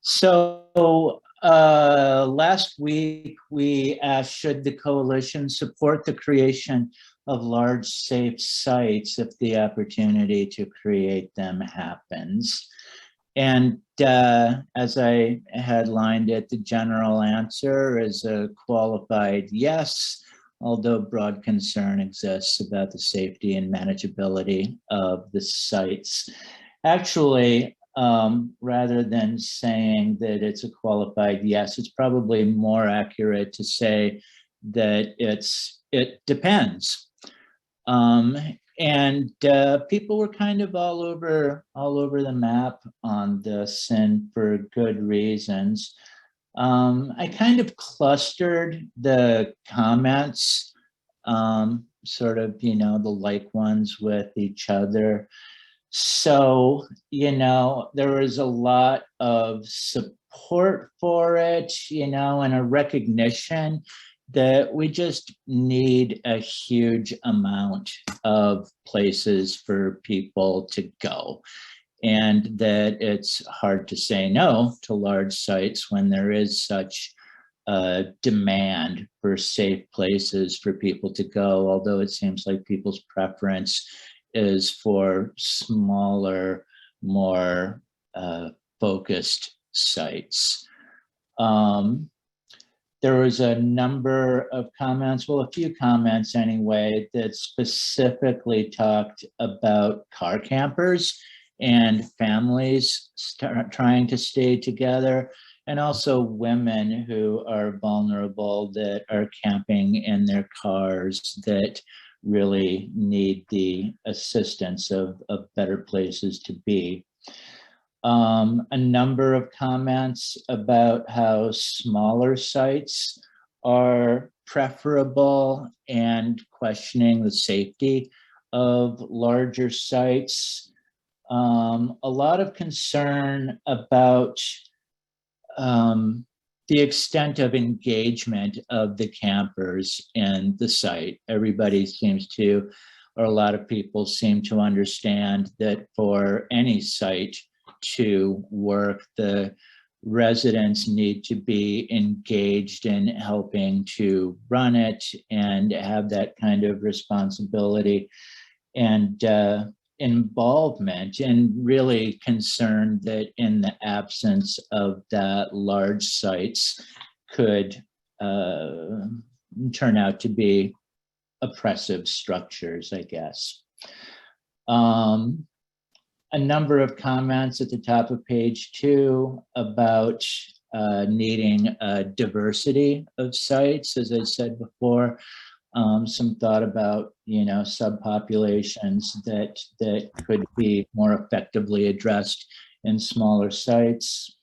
Speaker 11: So last week we asked, should the coalition support the creation of large safe sites if the opportunity to create them happens? And as I headlined it, the general answer is a qualified yes, although broad concern exists about the safety and manageability of the sites. Actually, rather than saying that it's a qualified yes, it's probably more accurate to say that it depends. And people were kind of all over the map on this, and for good reasons. I kind of clustered the comments, sort of, the like ones with each other. So, there was a lot of support for it, and a recognition that we just need a huge amount of places for people to go, and that it's hard to say no to large sites when there is such a demand for safe places for people to go, although it seems like people's preference is for smaller, more focused sites. There was a number of comments, well, a few comments anyway, that specifically talked about car campers and families trying to stay together, and also women who are vulnerable that are camping in their cars that really need the assistance of better places to be. A number of comments about how smaller sites are preferable and questioning the safety of larger sites. A lot of concern about the extent of engagement of the campers in the site. Everybody seems to, or a lot of people seem to understand that for any site to work, the residents need to be engaged in helping to run it and have that kind of responsibility and involvement, and really concerned that in the absence of that, large sites could turn out to be oppressive structures, I guess. A number of comments at the top of page 2 about needing a diversity of sites, as I said before. Some thought about, subpopulations that could be more effectively addressed in smaller sites.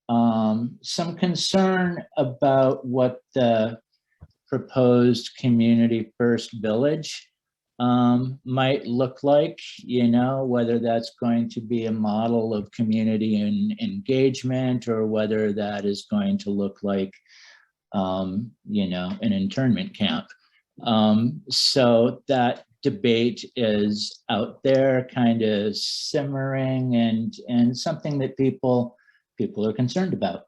Speaker 11: Some concern about what the proposed community first village might look like, whether that's going to be a model of community and engagement, or whether that is going to look like, an internment camp. So that debate is out there, kind of simmering, and something that people are concerned about.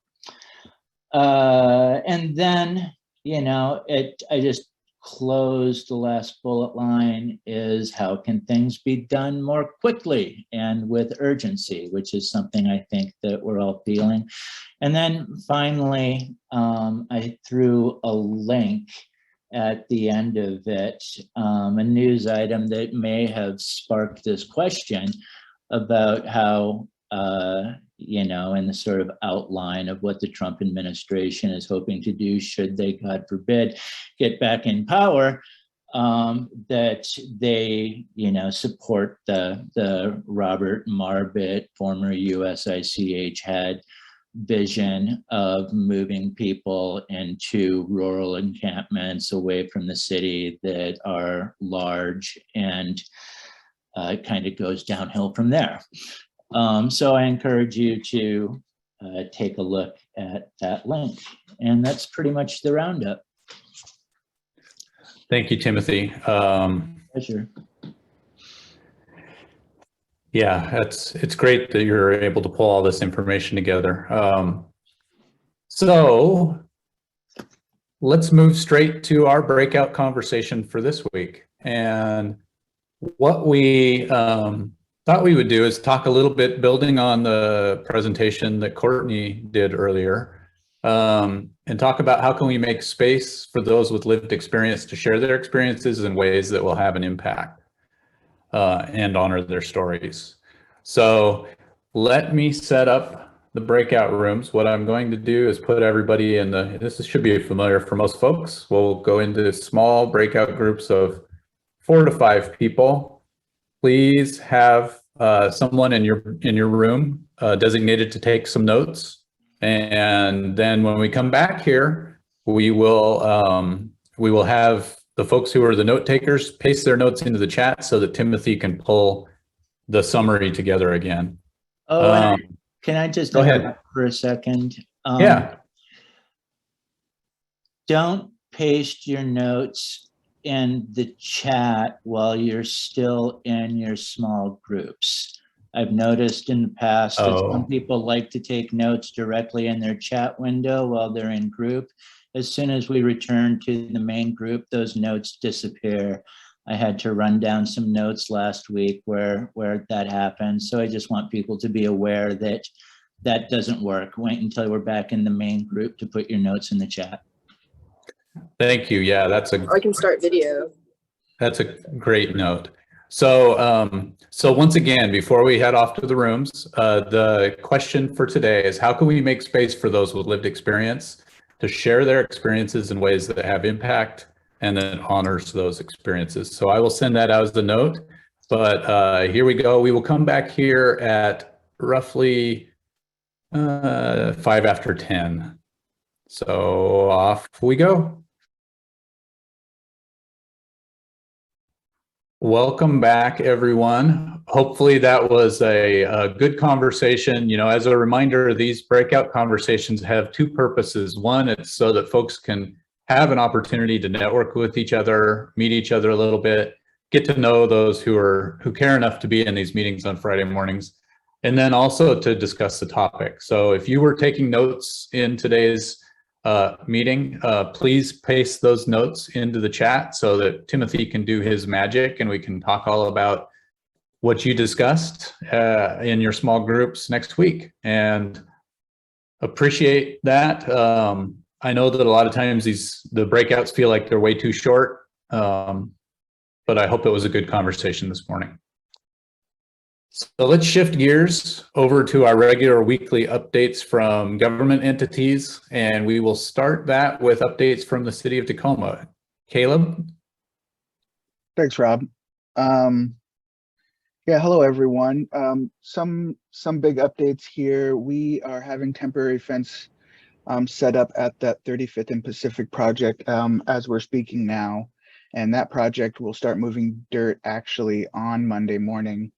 Speaker 11: And then, I just close, the last bullet line is how can things be done more quickly and with urgency, which is something I think that we're all feeling. And then finally, I threw a link at the end of it, a news item that may have sparked this question about how, you know, in the sort of outline of what the Trump administration is hoping to do should they, God forbid, get back in power, that they, you know, support the Robert Marbut, former USICH head, vision of moving people into rural encampments away from the city that are large, and it kind of goes downhill from there. So I encourage you to take a look at that link, and that's pretty much the roundup.
Speaker 1: Thank you, Timothy.
Speaker 11: Pleasure.
Speaker 1: Yeah, it's great that you're able to pull all this information together. So let's move straight to our breakout conversation for this week. And what we thought we would do is talk a little bit, building on the presentation that Courtney did earlier, and talk about how can we make space for those with lived experience to share their experiences in ways that will have an impact. And honor their stories. So let me set up the breakout rooms. What I'm going to do is put everybody in this should be familiar for most folks. We'll go into small breakout groups of 4 to 5 people. Please have someone in your room designated to take some notes. And then when we come back here, we will have the folks who are the note takers paste their notes into the chat so that Timothy can pull the summary together again.
Speaker 11: Oh, can I just
Speaker 1: go ahead
Speaker 11: for a second?
Speaker 1: Yeah.
Speaker 11: Don't paste your notes in the chat while you're still in your small groups. I've noticed in the past that some people like to take notes directly in their chat window while they're in group. As soon as we return to the main group, those notes disappear. I had to run down some notes last week where that happened. So I just want people to be aware that that doesn't work. Wait until we're back in the main group to put your notes in the chat.
Speaker 1: Thank you. Yeah,
Speaker 12: I can start video.
Speaker 1: That's a great note. So, so once again, before we head off to the rooms, the question for today is how can we make space for those with lived experience to share their experiences in ways that have impact and that honors those experiences. So I will send that out as a note, but here we go. We will come back here at roughly 5 after 10. So off we go. Welcome back, everyone. Hopefully that was a good conversation. You know, as a reminder, these breakout conversations have 2 purposes. One, it's so that folks can have an opportunity to network with each other, meet each other a little bit, get to know those who care enough to be in these meetings on Friday mornings, and then also to discuss the topic. So if you were taking notes in today's meeting, please paste those notes into the chat so that Timothy can do his magic and we can talk all about what you discussed in your small groups next week, and appreciate that. I know that a lot of times the breakouts feel like they're way too short, but I hope it was a good conversation this morning. So let's shift gears over to our regular weekly updates from government entities, and we will start that with updates from the city of Tacoma. Caleb?
Speaker 13: Thanks, Rob. Yeah, hello, everyone. Some big updates here. We are having temporary fence set up at that 35th and Pacific project as we're speaking now, and that project will start moving dirt actually on Monday morning.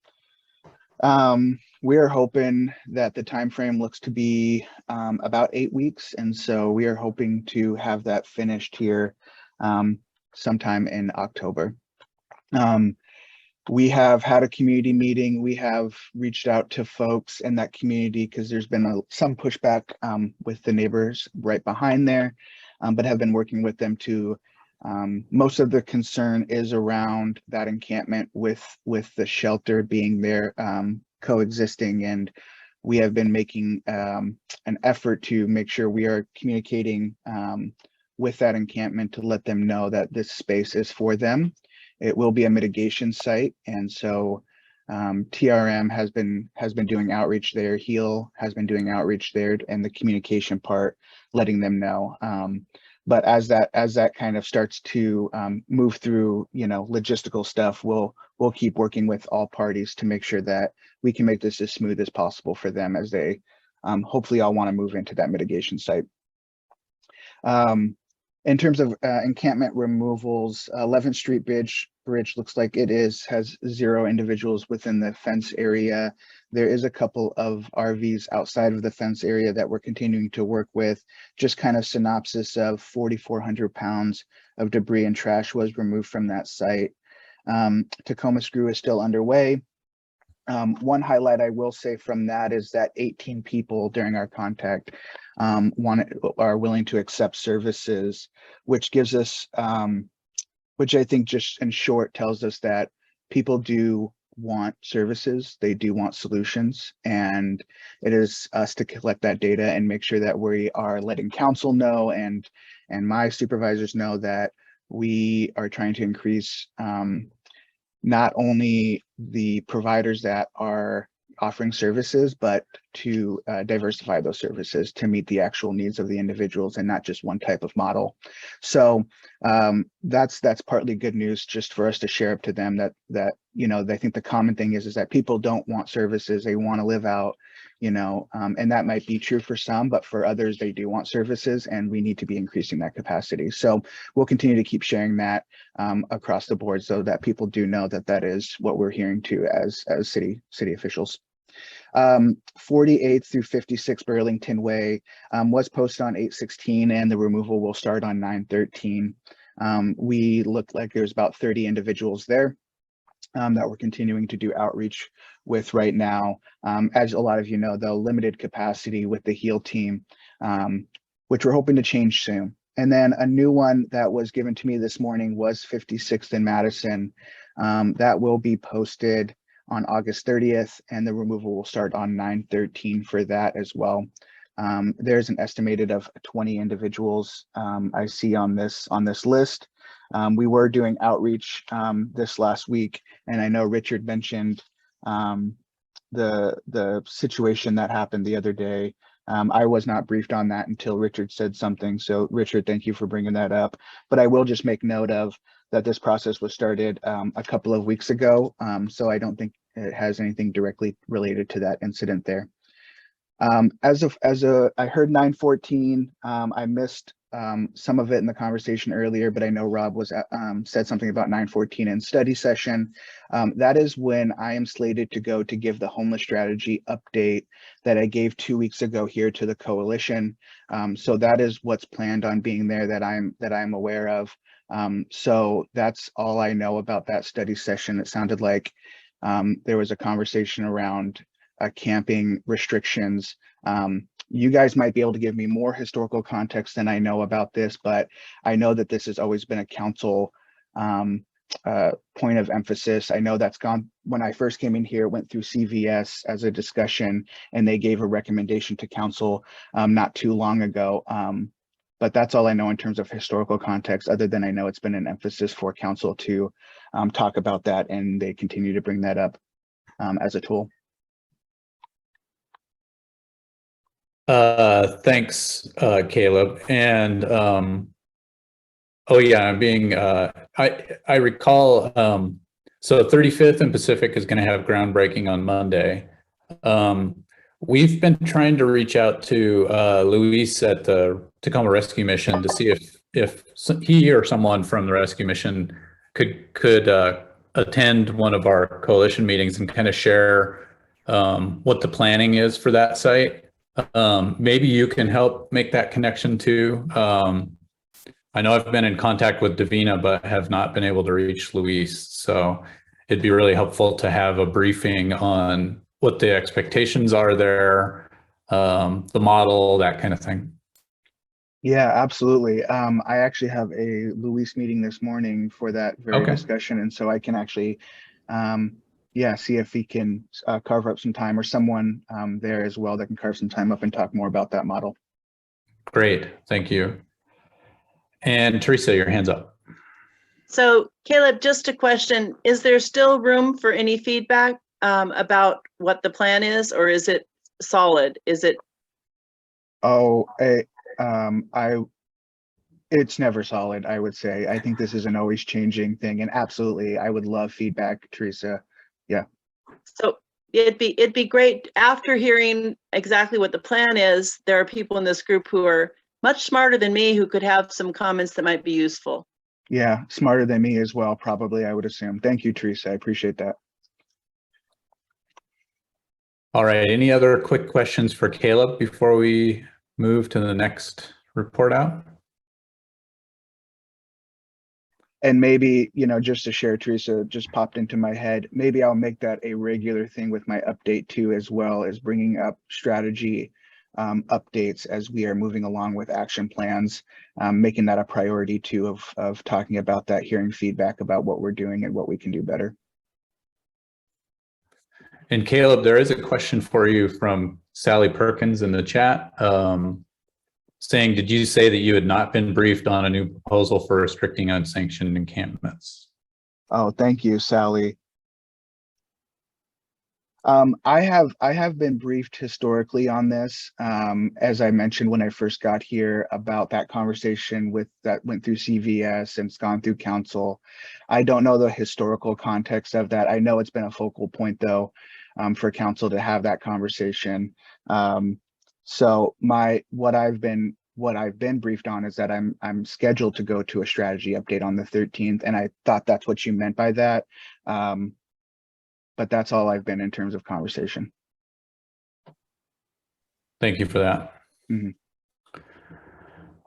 Speaker 13: We are hoping that the time frame looks to be about 8 weeks, and so we are hoping to have that finished here sometime in October. We have had a community meeting. We have reached out to folks in that community because there's been some pushback with the neighbors right behind there, but have been working with them to Most of the concern is around that encampment with the shelter being there, coexisting, and we have been making an effort to make sure we are communicating with that encampment to let them know that this space is for them. It will be a mitigation site, and so TRM has been doing outreach there. HEAL has been doing outreach there, and the communication part, letting them know. But as that kind of starts to move through, logistical stuff, we'll keep working with all parties to make sure that we can make this as smooth as possible for them as they hopefully all want to move into that mitigation site. In terms of encampment removals, 11th Street Bridge looks like has 0 individuals within the fence area. There is a couple of RVs outside of the fence area that we're continuing to work with. Just kind of synopsis of 4,400 pounds of debris and trash was removed from that site. Tacoma Screw is still underway. One highlight I will say from that is that 18 people during our contact are willing to accept services, which gives us, which I think just in short tells us that people do want services, they do want solutions, and it is us to collect that data and make sure that we are letting council know and my supervisors know that we are trying to increase not only the providers that are offering services, but to diversify those services to meet the actual needs of the individuals and not just one type of model. So that's partly good news just for us to share up to them that I think the common thing is that people don't want services, they want to live out, and that might be true for some, but for others they do want services, and we need to be increasing that capacity. So we'll continue to keep sharing that across the board so that people do know that that is what we're hearing too as city officials. 48 through 56 Burlington Way was posted on 8/16, and the removal will start on 9/13. We looked like there's about 30 individuals there that we're continuing to do outreach with right now. As a lot of you know, though, limited capacity with the HEAL team, which we're hoping to change soon. And then a new one that was given to me this morning was 56th and Madison. That will be posted on August 30th, and the removal will start on 9/13 for that as well. There's an estimated of 20 individuals I see on this list. We were doing outreach this last week, and I know Richard mentioned the situation that happened the other day. I was not briefed on that until Richard said something. So Richard, thank you for bringing that up. But I will just make note of that this process was started a couple of weeks ago. So I don't think it has anything directly related to that incident there. I heard 9/14. I missed some of it in the conversation earlier, but I know Rob was said something about 9/14 in study session. That is when I am slated to go to give the homeless strategy update that I gave 2 weeks ago here to the coalition. So that is what's planned on being there that I'm aware of. So that's all I know about that study session. It sounded like there was a conversation around camping restrictions. You guys might be able to give me more historical context than I know about this, but I know that this has always been a council point of emphasis. I know that's gone, when I first came in here, it went through CVS as a discussion, and they gave a recommendation to council not too long ago. But that's all I know in terms of historical context, other than I know it's been an emphasis for council to talk about that, and they continue to bring that up as a tool.
Speaker 1: Thanks, Caleb. And oh yeah, I'm being I recall so 35th and Pacific is going to have groundbreaking on Monday. We've been trying to reach out to Luis at the Tacoma Rescue Mission to see if he or someone from the rescue mission could attend one of our coalition meetings and kind of share what the planning is for that site. Maybe you can help make that connection too. I know I've been in contact with Davina, but have not been able to reach Luis. So it'd be really helpful to have a briefing on what the expectations are there, the model, that kind of thing.
Speaker 13: Yeah, absolutely. I actually have a Luis meeting this morning for that very
Speaker 1: Okay.
Speaker 13: discussion, and so I can actually, yeah, see if he can carve up some time, or someone there as well that can carve some time up and talk more about that model.
Speaker 1: Great, thank you. And Teresa, your hand's up.
Speaker 7: So Caleb, just a question, is there still room for any feedback about what the plan is, or is it solid? Is it?
Speaker 13: Oh, it's never solid, I would say. I think this is an always changing thing, and absolutely, I would love feedback, Teresa. Yeah.
Speaker 7: So it'd be great after hearing exactly what the plan is. There are people in this group who are much smarter than me who could have some comments that might be useful.
Speaker 13: Yeah, smarter than me as well, probably, I would assume. Thank you, Teresa. I appreciate that.
Speaker 1: All right, any other quick questions for Caleb before we move to the next report out?
Speaker 13: And maybe, just to share, Teresa, just popped into my head, maybe I'll make that a regular thing with my update too, as well as bringing up strategy updates as we are moving along with action plans, making that a priority too, of talking about that, hearing feedback about what we're doing and what we can do better.
Speaker 1: And Caleb, there is a question for you from Sally Perkins in the chat, saying, did you say that you had not been briefed on a new proposal for restricting unsanctioned encampments?
Speaker 13: Oh, thank you, Sally. I have been briefed historically on this, as I mentioned when I first got here, about that conversation that went through CVS and it's gone through council. I don't know the historical context of that. I know it's been a focal point though, for council to have that conversation. So what I've been briefed on is that I'm scheduled to go to a strategy update on the 13th, and I thought that's what you meant by that. But that's all I've been in terms of conversation.
Speaker 1: Thank you for that.
Speaker 13: Mhm.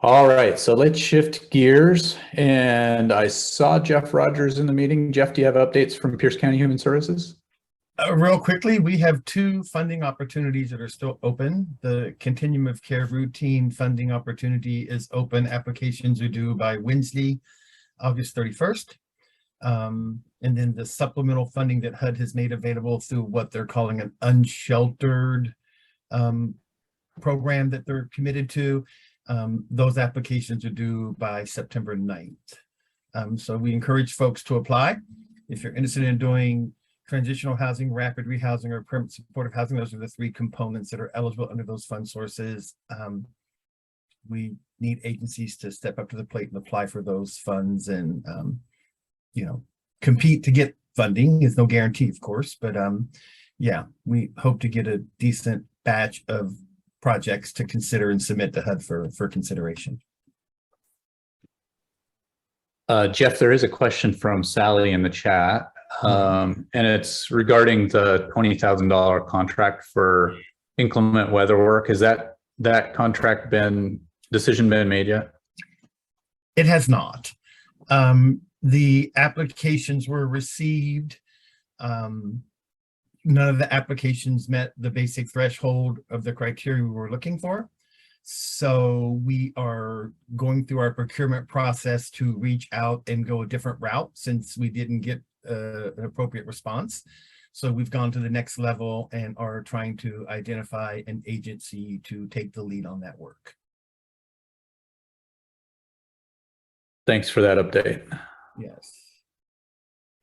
Speaker 1: All right, so let's shift gears. And I saw Jeff Rogers in the meeting. Jeff, do you have updates from Pierce County Human Services?
Speaker 12: Real quickly, we have 2 funding opportunities that are still open. The Continuum of Care routine funding opportunity is open. Applications are due by Wednesday, August 31st. And then the supplemental funding that HUD has made available through what they're calling an unsheltered program that they're committed to. Those applications are due by September 9th. So we encourage folks to apply. If you're interested in doing transitional housing, rapid rehousing, or permanent supportive housing, those are the 3 components that are eligible under those fund sources. We need agencies to step up to the plate and apply for those funds, and compete to get funding. Is no guarantee, of course, but yeah, we hope to get a decent batch of projects to consider and submit to HUD for consideration.
Speaker 1: Jeff, there is a question from Sally in the chat, and it's regarding the $20,000 contract for inclement weather work. Has that contract decision been made yet?
Speaker 12: It has not. The applications were received. None of the applications met the basic threshold of the criteria we were looking for. So we are going through our procurement process to reach out and go a different route, since we didn't get an appropriate response. So we've gone to the next level and are trying to identify an agency to take the lead on that work.
Speaker 1: Thanks for that update.
Speaker 12: Yes.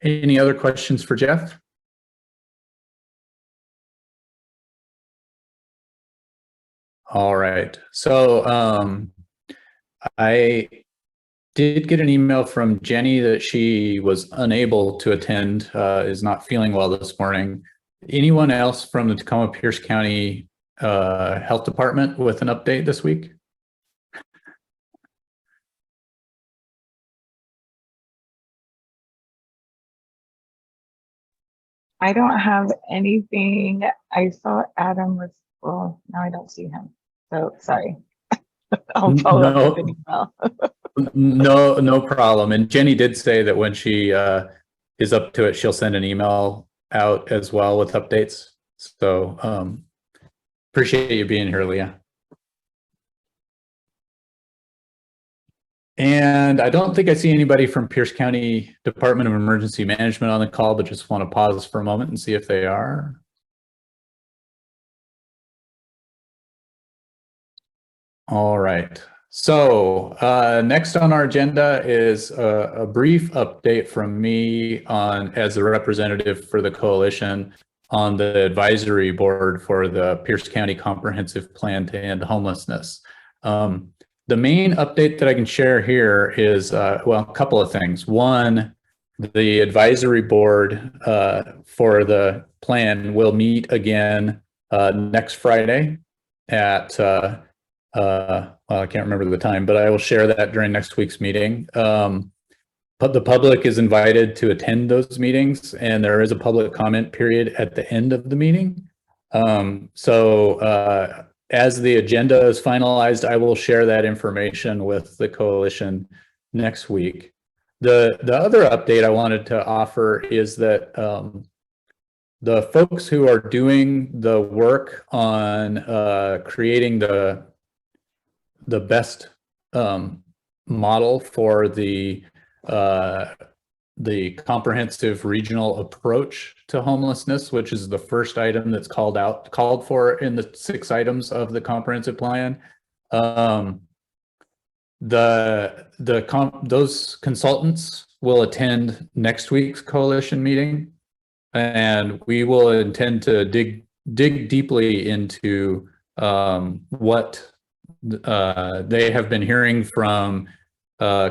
Speaker 1: Any other questions for Jeff? All right. So I did get an email from Jenny that she was unable to attend, is not feeling well this morning. Anyone else from the Tacoma Pierce County Health Department with an update this week?
Speaker 14: I don't have anything. I saw Adam was, well, now I don't see him. So sorry. I'll follow up with an email.
Speaker 1: No problem. And Jenny did say that when she is up to it, she'll send an email out as well with updates. So appreciate you being here, Leah. And I don't think I see anybody from Pierce County Department of Emergency Management on the call, but just want to pause for a moment and see if they are. All right. So next on our agenda is a brief update from me on as a representative for the coalition on the advisory board for the Pierce County Comprehensive Plan to End Homelessness. The main update that I can share here is, well, a couple of things. One, the advisory board for the plan will meet again next Friday at, well, I can't remember the time, but I will share that during next week's meeting. But the public is invited to attend those meetings, and there is a public comment period at the end of the meeting. As the agenda is finalized, I will share that information with the coalition next week. The other update I wanted to offer is that the folks who are doing the work on creating the best model for the comprehensive regional approach to homelessness, which is the first item that's called for in the 6 items of the comprehensive plan. Those consultants will attend next week's coalition meeting, and we will intend to dig deeply into what they have been hearing from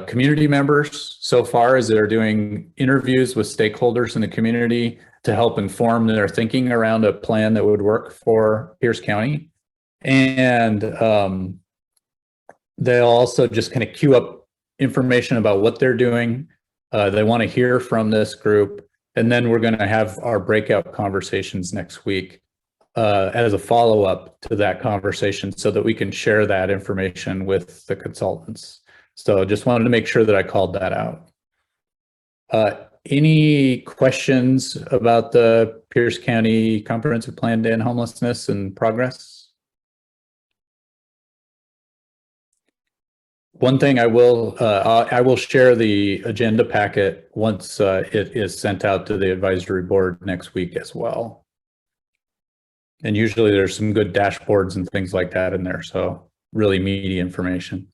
Speaker 1: community members so far as they're doing interviews with stakeholders in the community to help inform their thinking around a plan that would work for Pierce County. And they'll also just kind of queue up information about what they're doing. They want to hear from this group. And then we're going to have our breakout conversations next week as a follow-up to that conversation so that we can share that information with the consultants. So just wanted to make sure that I called that out. Any questions about the Pierce County Comprehensive Plan to End Homelessness and progress? One thing I will share the agenda packet once it is sent out to the advisory board next week as well. And usually there's some good dashboards and things like that in there. So really meaty information.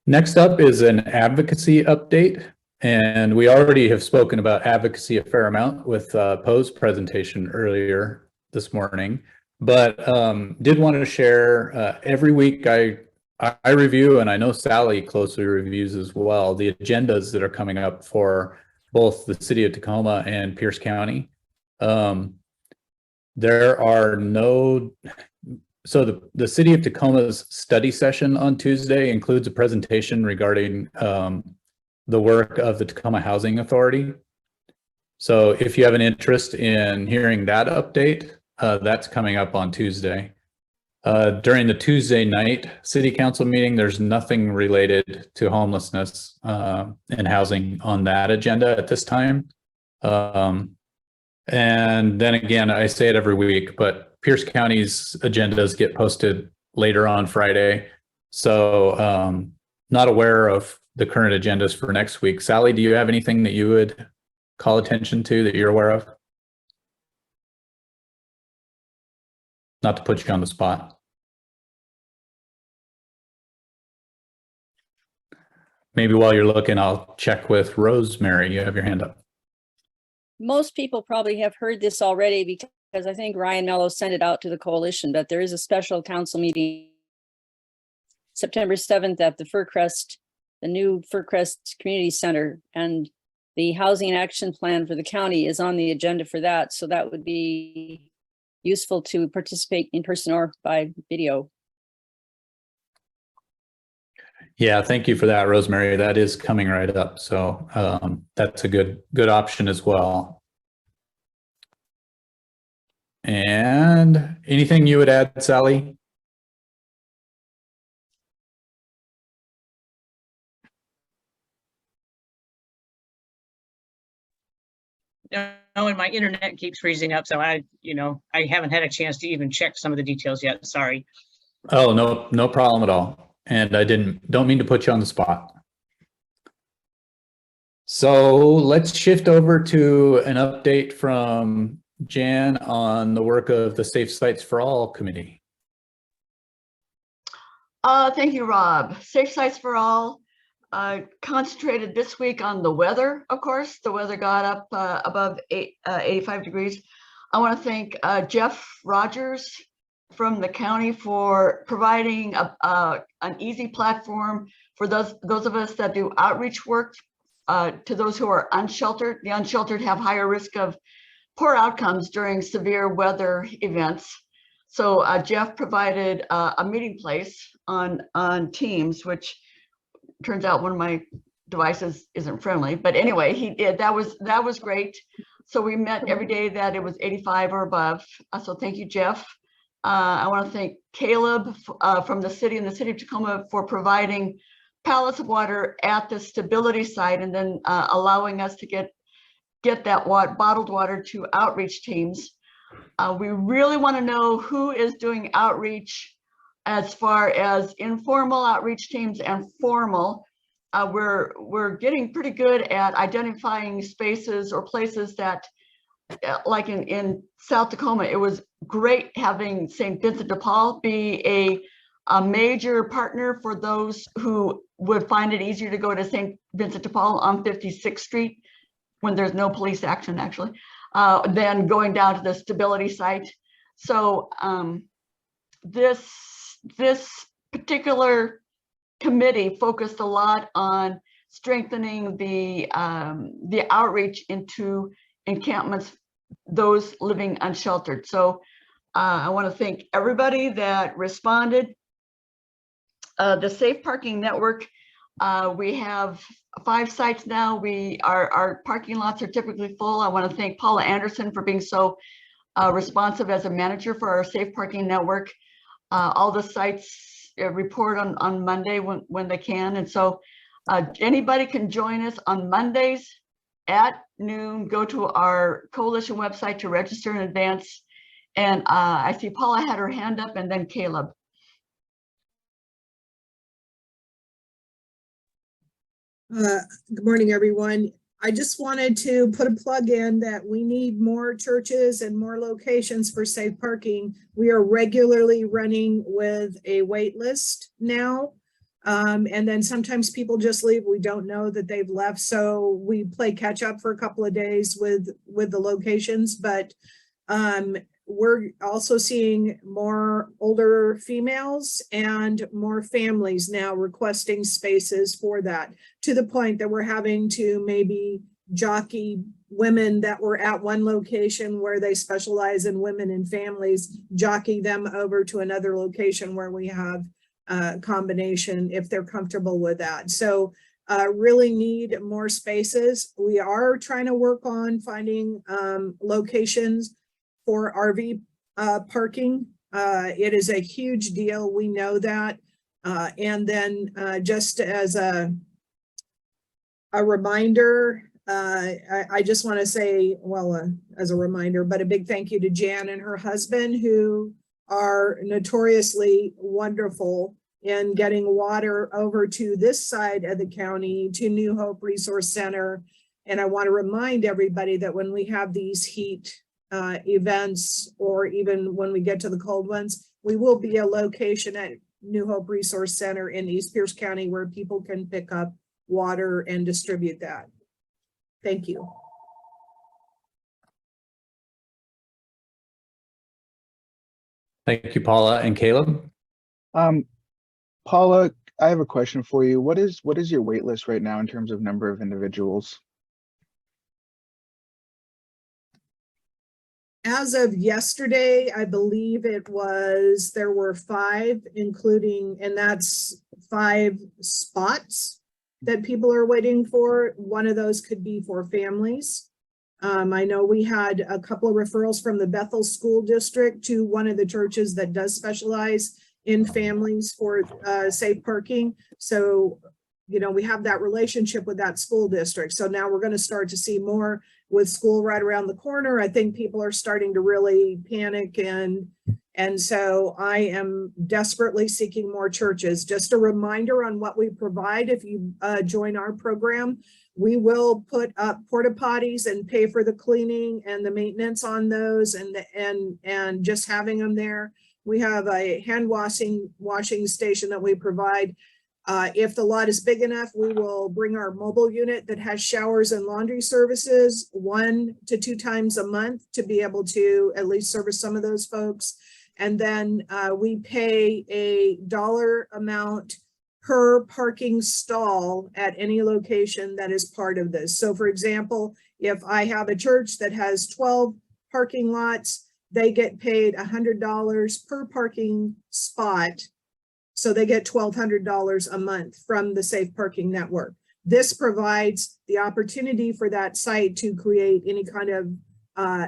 Speaker 1: Next up is an advocacy update, and we already have spoken about advocacy a fair amount with Poe's presentation earlier this morning, but did want to share every week I review, and I know Sally closely reviews as well, the agendas that are coming up for both the city of Tacoma and Pierce County. There are no... So the City of Tacoma's study session on Tuesday includes a presentation regarding the work of the Tacoma Housing Authority. So if you have an interest in hearing that update, that's coming up on Tuesday. During the Tuesday night City Council meeting, there's nothing related to homelessness and housing on that agenda at this time. And then again, I say it every week, but Pierce County's agendas get posted later on Friday. So not aware of the current agendas for next week. Sally, do you have anything that you would call attention to that you're aware of? Not to put you on the spot. Maybe while you're looking, I'll check with Rosemary. You have your hand up.
Speaker 2: Most people probably have heard this already because I think Ryan Mello sent it out to the coalition, but there is a special council meeting September 7th at the the new Furcrest Community Center, and the housing action plan for the county is on the agenda for that. So that would be useful to participate in person or by video.
Speaker 1: Yeah, thank you for that, Rosemary. That is coming right up. So that's a good option as well. And anything you would add, Sally?
Speaker 5: No, and my internet keeps freezing up, so I haven't had a chance to even check some of the details yet. Sorry.
Speaker 1: Oh, no problem at all. and I don't mean to put you on the spot. So let's shift over to an update from Jan on the work of the Safe Sites for All committee.
Speaker 15: Thank you, Rob. Safe Sites for All concentrated this week on the weather, of course. The weather got up above 85 degrees. I want to thank Jeff Rogers from the county for providing an easy platform for those of us that do outreach work to those who are unsheltered. The unsheltered have higher risk of poor outcomes during severe weather events. So Jeff provided a meeting place on Teams, which turns out one of my devices isn't friendly, but anyway, he did. That was great. So we met every day that it was 85 or above. So thank you, Jeff. I want to thank Caleb from the city and the city of Tacoma for providing pallets of water at the stability site and then allowing us to get that bottled water to outreach teams. We really want to know who is doing outreach as far as informal outreach teams and formal. We're getting pretty good at identifying spaces or places that, like in South Tacoma, it was great having St. Vincent de Paul be a major partner for those who would find it easier to go to St. Vincent de Paul on 56th Street when there's no police action, actually, than going down to the stability site. So this particular committee focused a lot on strengthening the outreach into encampments, those living unsheltered. So I want to thank everybody that responded. The Safe Parking Network, we have 5 sites now. Our parking lots are typically full. I want to thank Paula Anderson for being so responsive as a manager for our Safe Parking Network. All the sites report on Monday when they can. And so anybody can join us on Mondays at noon. Go to our coalition website to register in advance. And I see Paula had her hand up, and then Caleb.
Speaker 16: Good morning, everyone. I just wanted to put a plug in that we need more churches and more locations for safe parking. We are regularly running with a wait list now. And then sometimes people just leave. We don't know that they've left. So we play catch up for a couple of days with the locations, but we're also seeing more older females and more families now requesting spaces for that, to the point that we're having to maybe jockey women that were at one location where they specialize in women and families, jockey them over to another location where we have a combination if they're comfortable with that. So really need more spaces. We are trying to work on finding locations for RV parking. It is a huge deal. We know that. And then just as a reminder, I just want to say, well, as a reminder, but a big thank you to Jan and her husband, who are notoriously wonderful in getting water over to this side of the county, to New Hope Resource Center. And I want to remind everybody that when we have these heat events, or even when we get to the cold ones, we will be a location at New Hope Resource Center in East Pierce County where people can pick up water and distribute that. Thank you.
Speaker 1: Thank you, Paula. And Caleb?
Speaker 13: Paula, I have a question for you. What is your wait list right now in terms of number of individuals?
Speaker 16: As of yesterday, I believe there were 5, including, and that's 5 spots that people are waiting for. One of those could be for families. I know we had a couple of referrals from the Bethel School District to one of the churches that does specialize in families for safe parking. So, you know, we have that relationship with that school district. So now we're going to start to see more with school right around the corner. I think people are starting to really panic and And so I am desperately seeking more churches. Just a reminder on what we provide. If you join our program, we will put up porta potties and pay for the cleaning and the maintenance on those, and just having them there. We have a hand washing station that we provide. If the lot is big enough, we will bring our mobile unit that has showers and laundry services 1 to 2 times a month to be able to at least service some of those folks. And then we pay a dollar amount per parking stall at any location that is part of this. So for example, if I have a church that has 12 parking lots, they get paid $100 per parking spot. So they get $1,200 a month from the Safe Parking Network. This provides the opportunity for that site to create any kind of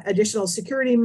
Speaker 16: additional security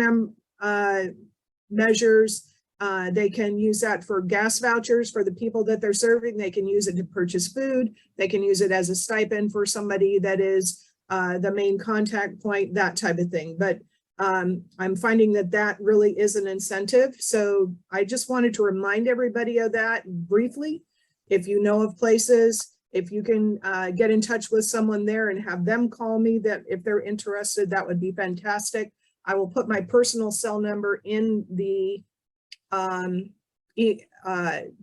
Speaker 16: measures. They can use that for gas vouchers for the people that they're serving. They can use it to purchase food. They can use it as a stipend for somebody that is the main contact point, that type of thing. But I'm finding that that really is an incentive. So I just wanted to remind everybody of that briefly. If you know of places, if you can get in touch with someone there and have them call me, that if they're interested, that would be fantastic. I will put my personal cell number in the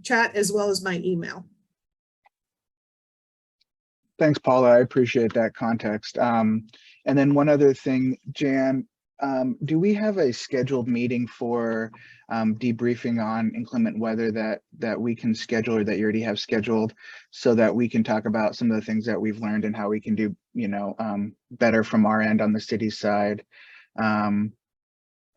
Speaker 16: chat as well as my email.
Speaker 13: Thanks, Paula. I appreciate that context. And then one other thing, Jan, do we have a scheduled meeting for debriefing on inclement weather that we can schedule, or that you already have scheduled, so that we can talk about some of the things that we've learned and how we can do, better from our end on the city side?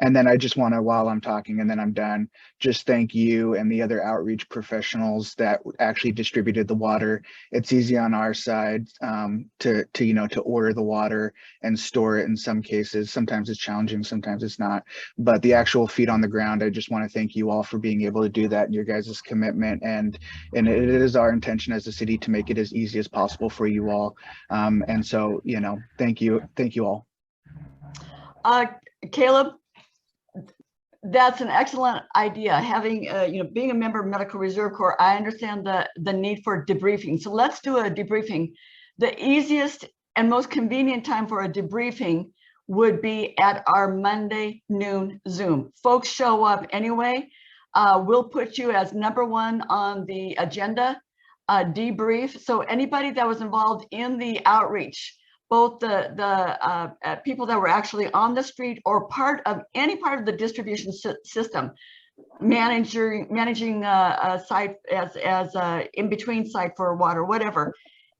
Speaker 13: And then I just want to, while I'm talking and then I'm done, just thank you and the other outreach professionals that actually distributed the water. It's easy on our side to order the water and store it in some cases. Sometimes it's challenging, sometimes it's not. But the actual feet on the ground, I just want to thank you all for being able to do that and your guys' commitment. And it is our intention as a city to make it as easy as possible for you all. And so, thank you all.
Speaker 15: Caleb, that's an excellent idea. Having, being a member of Medical Reserve Corps, I understand the need for debriefing. So let's do a debriefing. The easiest and most convenient time for a debriefing would be at our Monday noon Zoom. Folks show up anyway. We'll put you as #1 on the agenda, debrief. So anybody that was involved in the outreach, both the people that were actually on the street or any part of the distribution system, managing a site as a in-between site for water, whatever.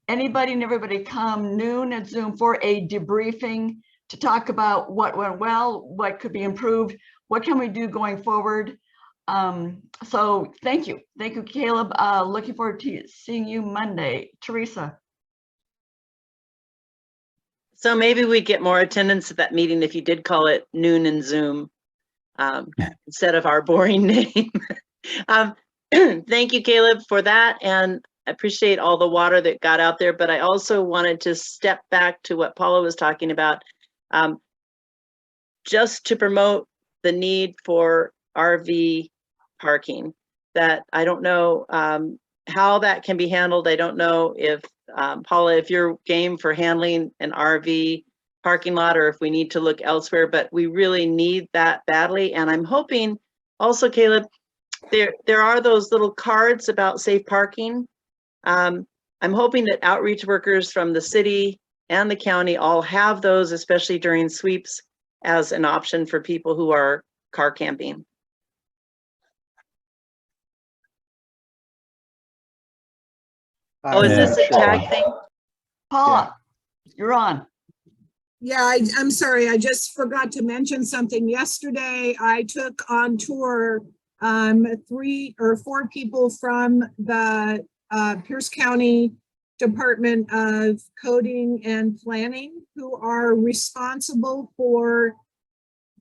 Speaker 15: Anybody and everybody come noon at Zoom for a debriefing to talk about what went well, what could be improved, what can we do going forward. So thank you, Caleb. Looking forward to seeing you Monday. Teresa.
Speaker 17: So maybe we get more attendance at that meeting if you did call it noon and Zoom instead of our boring name. Thank you, Caleb, for that. And I appreciate all the water that got out there. But I also wanted to step back to what Paula was talking about, just to promote the need for RV parking. That I don't know how that can be handled. I don't know if Paula, if you're game for handling an RV parking lot, or if we need to look elsewhere, but we really need that badly. And I'm hoping also, Caleb, there are those little cards about safe parking. I'm hoping that outreach workers from the city and the county all have those, especially during sweeps, as an option for people who are car camping. Oh, is this a tag thing?
Speaker 15: Paula, you're on.
Speaker 16: Yeah, I'm sorry. I just forgot to mention something. Yesterday, I took on tour 3 or 4 people from the Pierce County Department of Coding and Planning, who are responsible for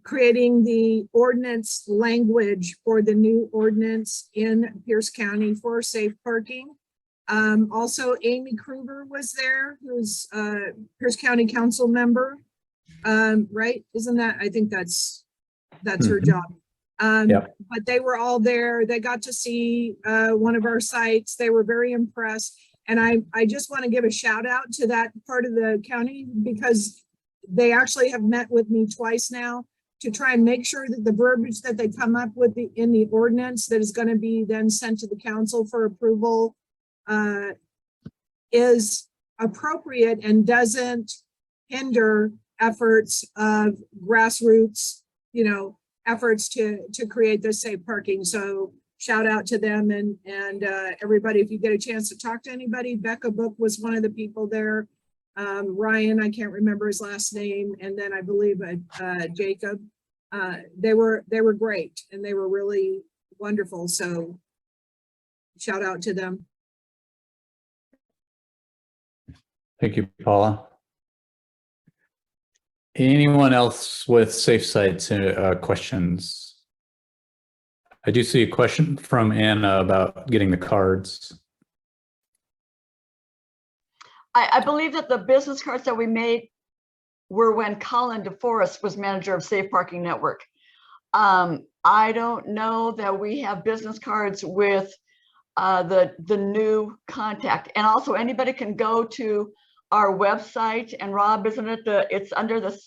Speaker 16: creating the ordinance language for the new ordinance in Pierce County for safe parking. Also, Amy Kruger was there, who's a Pierce County Council member, right? Isn't that, I think that's her job. But they were all there. They got to see one of our sites. They were very impressed. And I just want to give a shout out to that part of the county, because they actually have met with me twice now to try and make sure that the verbiage that they come up with in the ordinance that is going to be then sent to the council for approval is appropriate and doesn't hinder efforts of grassroots, efforts to create this safe parking. So shout out to them and everybody. If you get a chance to talk to anybody, Becca Book was one of the people there. Ryan, I can't remember his last name, and then I believe Jacob. They were great, and they were really wonderful. So shout out to them.
Speaker 1: Thank you, Paula. Anyone else with Safe Sites questions? I do see a question from Anna about getting the cards.
Speaker 15: I believe that the business cards that we made were when Colin DeForest was manager of Safe Parking Network. I don't know that we have business cards with the new contact. And also anybody can go to our website, and Rob, isn't it it's under the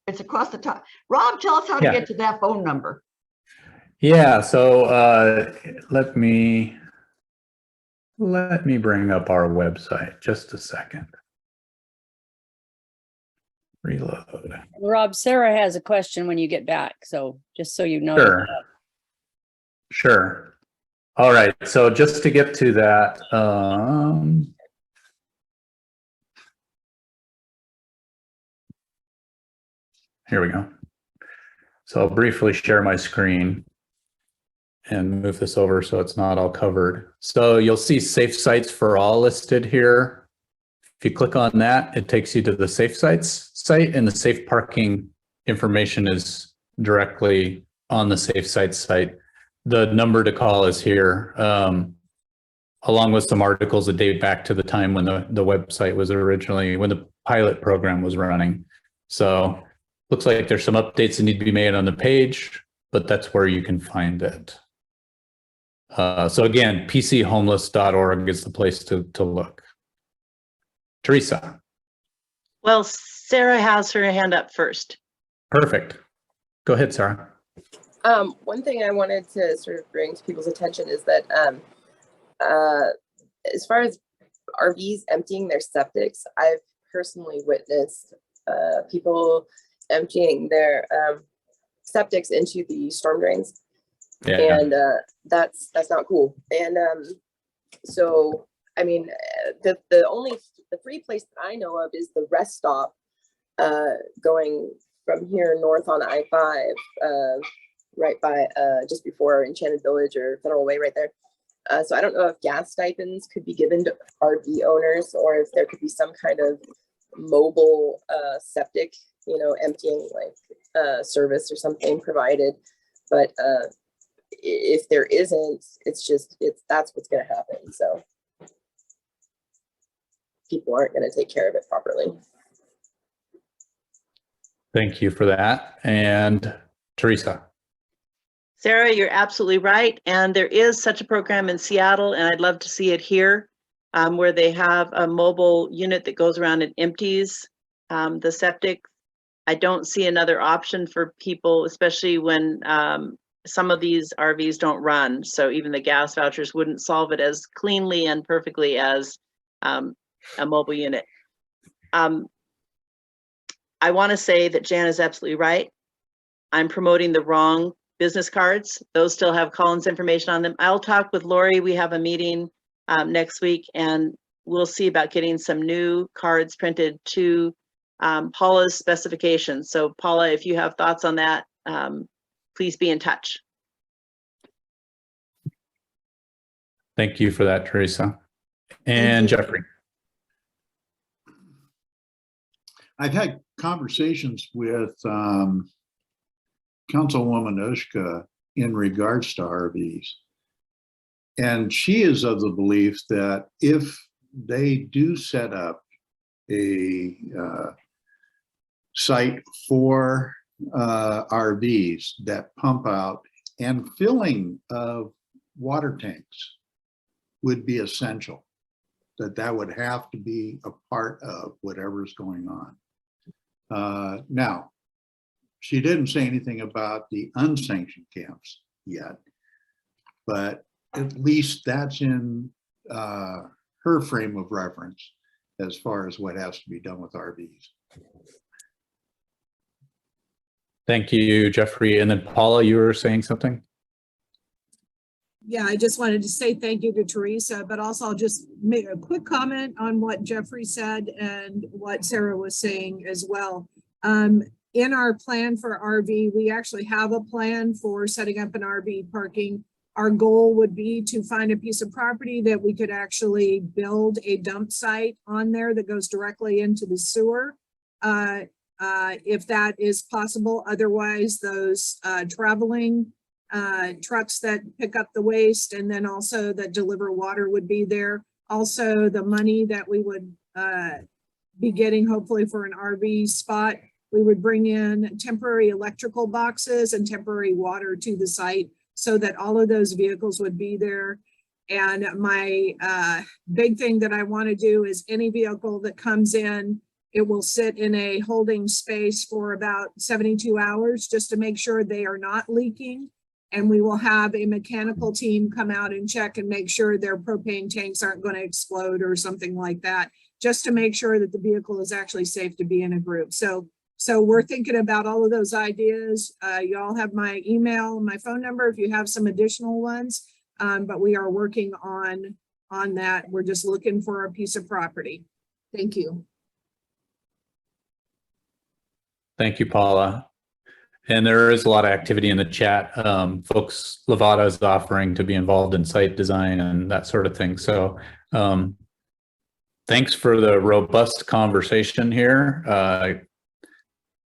Speaker 15: it's across the top. Rob, tell us how to get to that phone number.
Speaker 1: Yeah, so let me bring up our website just a second. Reload.
Speaker 2: Rob, Sarah has a question when you get back, so just so you know.
Speaker 1: Sure. Sure. All right, so just to get to that, here we go. So I'll briefly share my screen and move this over so it's not all covered. So you'll see Safe Sites for All listed here. If you click on that, it takes you to the Safe Sites site, and the safe parking information is directly on the Safe Sites site. The number to call is here, along with some articles that date back to the time when the website was originally, when the pilot program was running. So looks like there's some updates that need to be made on the page, but that's where you can find it. So again, pchomeless.org is the place to look. Teresa.
Speaker 17: Well, Sarah has her hand up first.
Speaker 1: Perfect. Go ahead, Sarah.
Speaker 18: One thing I wanted to sort of bring to people's attention is that as far as RVs emptying their septics, I've personally witnessed people emptying their septics into the storm drains.
Speaker 1: Yeah.
Speaker 18: And that's not cool. And so I mean, the free place that I know of is the rest stop going from here north on I-5, right by just before Enchanted Village or Federal Way right there. So I don't know if gas stipends could be given to RV owners, or if there could be some kind of mobile septic, emptying like service or something provided. But if there isn't, that's what's going to happen. So people aren't going to take care of it properly.
Speaker 1: Thank you for that. And Teresa.
Speaker 17: Sarah, you're absolutely right. And there is such a program in Seattle, and I'd love to see it here, where they have a mobile unit that goes around and empties the septic. I don't see another option for people, especially when some of these RVs don't run. So even the gas vouchers wouldn't solve it as cleanly and perfectly as a mobile unit. I want to say that Jan is absolutely right. I'm promoting the wrong business cards. Those still have Colin's information on them. I'll talk with Lori. We have a meeting next week, and we'll see about getting some new cards printed to Paula's specifications. So Paula, if you have thoughts on that, please be in touch.
Speaker 1: Thank you for that, Teresa. And Jeffrey.
Speaker 4: I've had conversations with Councilwoman Ushka in regards to RVs. And she is of the belief that if they do set up a site for RVs that pump out, and filling of water tanks would be essential. That would have to be a part of whatever's going on. Now, she didn't say anything about the unsanctioned camps yet, but at least that's in her frame of reference as far as what has to be done with RVs.
Speaker 1: Thank you, Jeffrey. And then Paula, you were saying something?
Speaker 16: Yeah, I just wanted to say thank you to Teresa, but also I'll just make a quick comment on what Jeffrey said and what Sarah was saying as well. In our plan for RV, we actually have a plan for setting up an RV parking. Our goal would be to find a piece of property that we could actually build a dump site on there that goes directly into the sewer. If that is possible. Otherwise, those traveling trucks that pick up the waste and then also that deliver water would be there. Also, the money that we would be getting hopefully for an RV spot, we would bring in temporary electrical boxes and temporary water to the site so that all of those vehicles would be there. And my big thing that I want to do is any vehicle that comes in, it will sit in a holding space for about 72 hours just to make sure they are not leaking. And we will have a mechanical team come out and check and make sure their propane tanks aren't going to explode or something like that, just to make sure that the vehicle is actually safe to be in a group. So we're thinking about all of those ideas. You all have my email, my phone number if you have some additional ones, but we are working on that. We're just looking for a piece of property. Thank you.
Speaker 1: Thank you, Paula. And there is a lot of activity in the chat. Folks, Levada is offering to be involved in site design and that sort of thing. So thanks for the robust conversation here.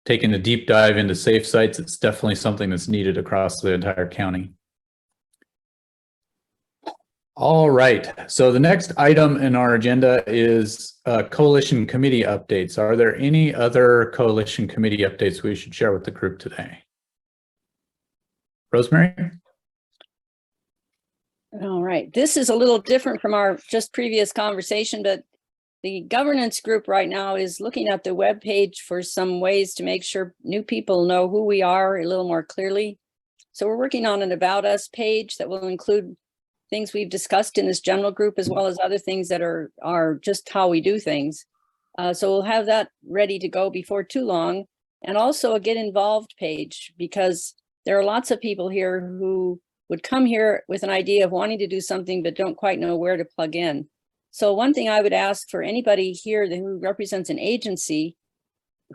Speaker 1: Taking a deep dive into safe sites, it's definitely something that's needed across the entire county. All right, so the next item in our agenda is coalition committee updates. Are there any other coalition committee updates we should share with the group today? Rosemary?
Speaker 2: All right, this is a little different from our just previous conversation, but the governance group right now is looking at the webpage for some ways to make sure new people know who we are a little more clearly. So we're working on an About Us page that will include things we've discussed in this general group, as well as other things that are just how we do things. So we'll have that ready to go before too long. And also a Get Involved page, because there are lots of people here who would come here with an idea of wanting to do something, but don't quite know where to plug in. So one thing I would ask for anybody here who represents an agency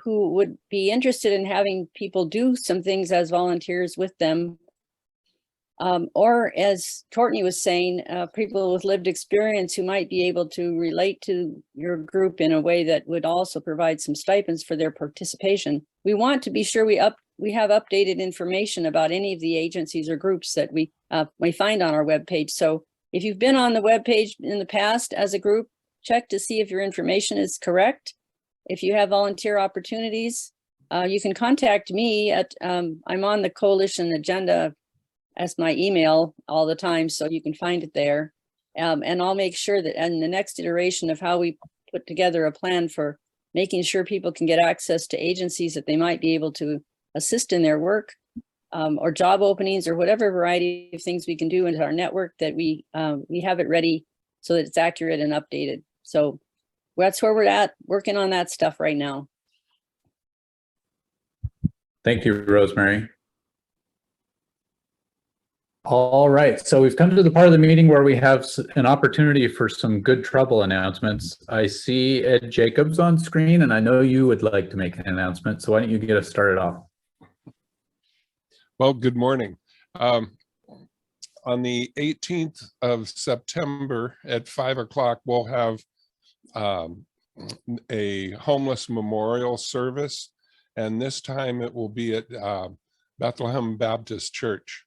Speaker 2: who would be interested in having people do some things as volunteers with them, or as Courtney was saying, people with lived experience who might be able to relate to your group in a way that would also provide some stipends for their participation. We want to be sure we have updated information about any of the agencies or groups that we find on our webpage. So if you've been on the webpage in the past as a group, check to see if your information is correct. If you have volunteer opportunities, you can contact me at, I'm on the coalition agenda as my email all the time, so you can find it there. And I'll make sure that in the next iteration of how we put together a plan for making sure people can get access to agencies that they might be able to assist in their work, or job openings, or whatever variety of things we can do into our network, that we have it ready so that it's accurate and updated. So that's where we're at, working on that stuff right now.
Speaker 1: Thank you, Rosemary. All right, so we've come to the part of the meeting where we have an opportunity for some good trouble announcements. I see Ed Jacobs on screen, and I know you would like to make an announcement, so why don't you get us started off?
Speaker 19: Well, good morning. On the 18th of September at 5 o'clock, we'll have a homeless memorial service, and this time it will be at Bethlehem Baptist Church.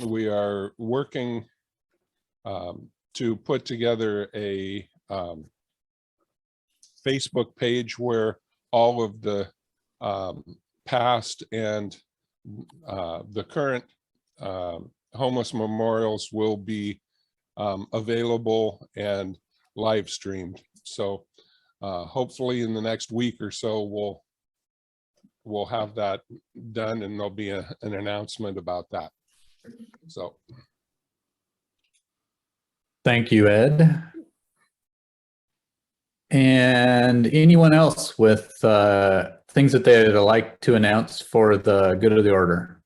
Speaker 19: We are working to put together a Facebook page where all of the past and the current homeless memorials will be available and live streamed. So hopefully in the next week or so, we'll have that done, and there'll be an announcement about that. So.
Speaker 1: Thank you, Ed. And anyone else with things that they'd like to announce for the good of the order?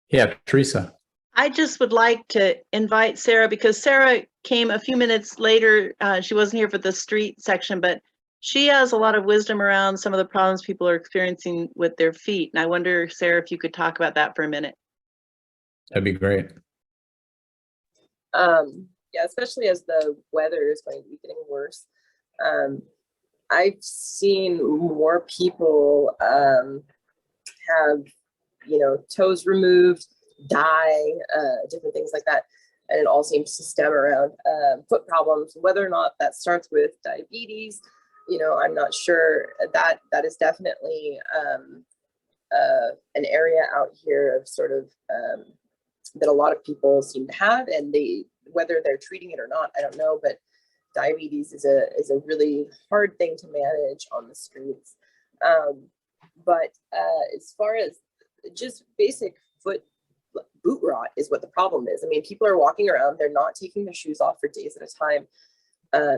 Speaker 1: Yeah, Teresa.
Speaker 17: I just would like to invite Sarah, because Sarah came a few minutes later. She wasn't here for the street section, but she has a lot of wisdom around some of the problems people are experiencing with their feet. And I wonder, Sarah, if you could talk about that for a minute.
Speaker 1: That'd be great.
Speaker 18: Yeah, especially as the weather is going to be getting worse. I've seen more people have, toes removed, die, different things like that. And it all seems to stem around foot problems. Whether or not that starts with diabetes, I'm not sure. That is definitely an area out here of sort of that a lot of people seem to have, and whether they're treating it or not, I don't know, but diabetes is a really hard thing to manage on the streets. But as far as just basic boot rot is what the problem is. I mean, people are walking around, they're not taking their shoes off for days at a time.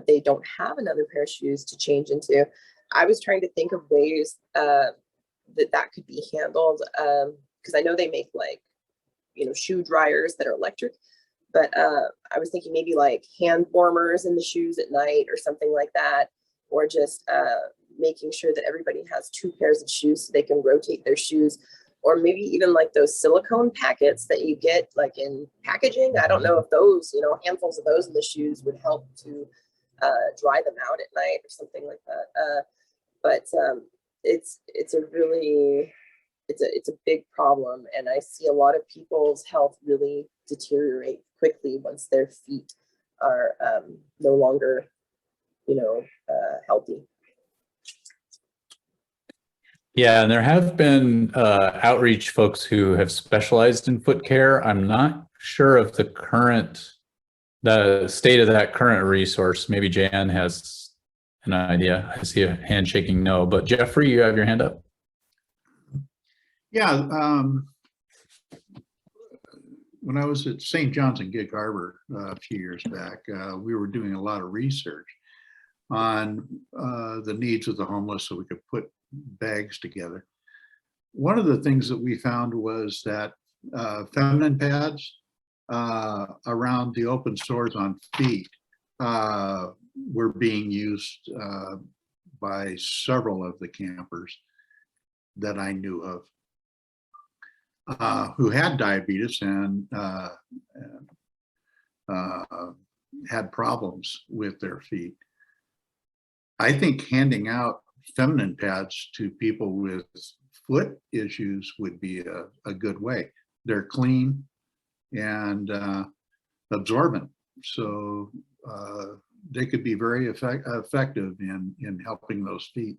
Speaker 18: They don't have another pair of shoes to change into. I was trying to think of ways that could be handled, because I know they make shoe dryers that are electric, but I was thinking maybe like hand warmers in the shoes at night or something like that, or just making sure that everybody has 2 pairs of shoes so they can rotate their shoes, or maybe even like those silicone packets that you get like in packaging. I don't know if those, handfuls of those in the shoes would help to dry them out at night or something like that. But it's a big problem, and I see a lot of people's health really deteriorate quickly once their feet are no longer, healthy.
Speaker 1: Yeah, and there have been outreach folks who have specialized in foot care. I'm not sure of the state of that current resource. Maybe Jan has an idea. I see a hand shaking no, but Jeffrey, you have your hand up.
Speaker 4: Yeah, when I was at St. John's in Gig Harbor a few years back, we were doing a lot of research on the needs of the homeless so we could put bags together. One of the things that we found was that feminine pads around the open sores on feet were being used by several of the campers that I knew of, who had diabetes and had problems with their feet. I think handing out feminine pads to people with foot issues would be a good way. They're clean and absorbent, so they could be very effective in helping those feet.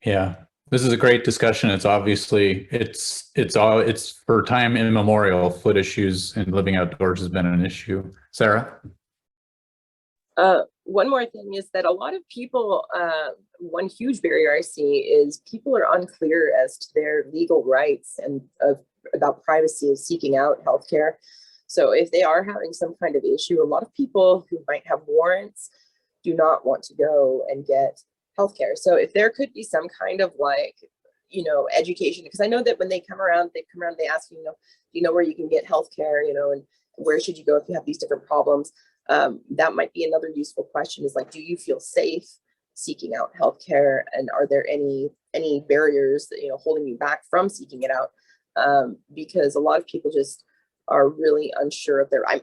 Speaker 1: Yeah, this is a great discussion. It's obviously it's for time immemorial. Foot issues and living outdoors has been an issue. Sarah?
Speaker 18: One more thing is that a lot of people, one huge barrier I see is people are unclear as to their legal rights and about privacy of seeking out healthcare. So if they are having some kind of issue, a lot of people who might have warrants do not want to go and get healthcare. So if there could be some kind of education, because I know that when they come around, they ask you, do you know where you can get healthcare, and where should you go if you have these different problems? That might be another useful question, is like, do you feel safe seeking out healthcare, and are there any barriers that holding you back from seeking it out? Because a lot of people just are really unsure of their. I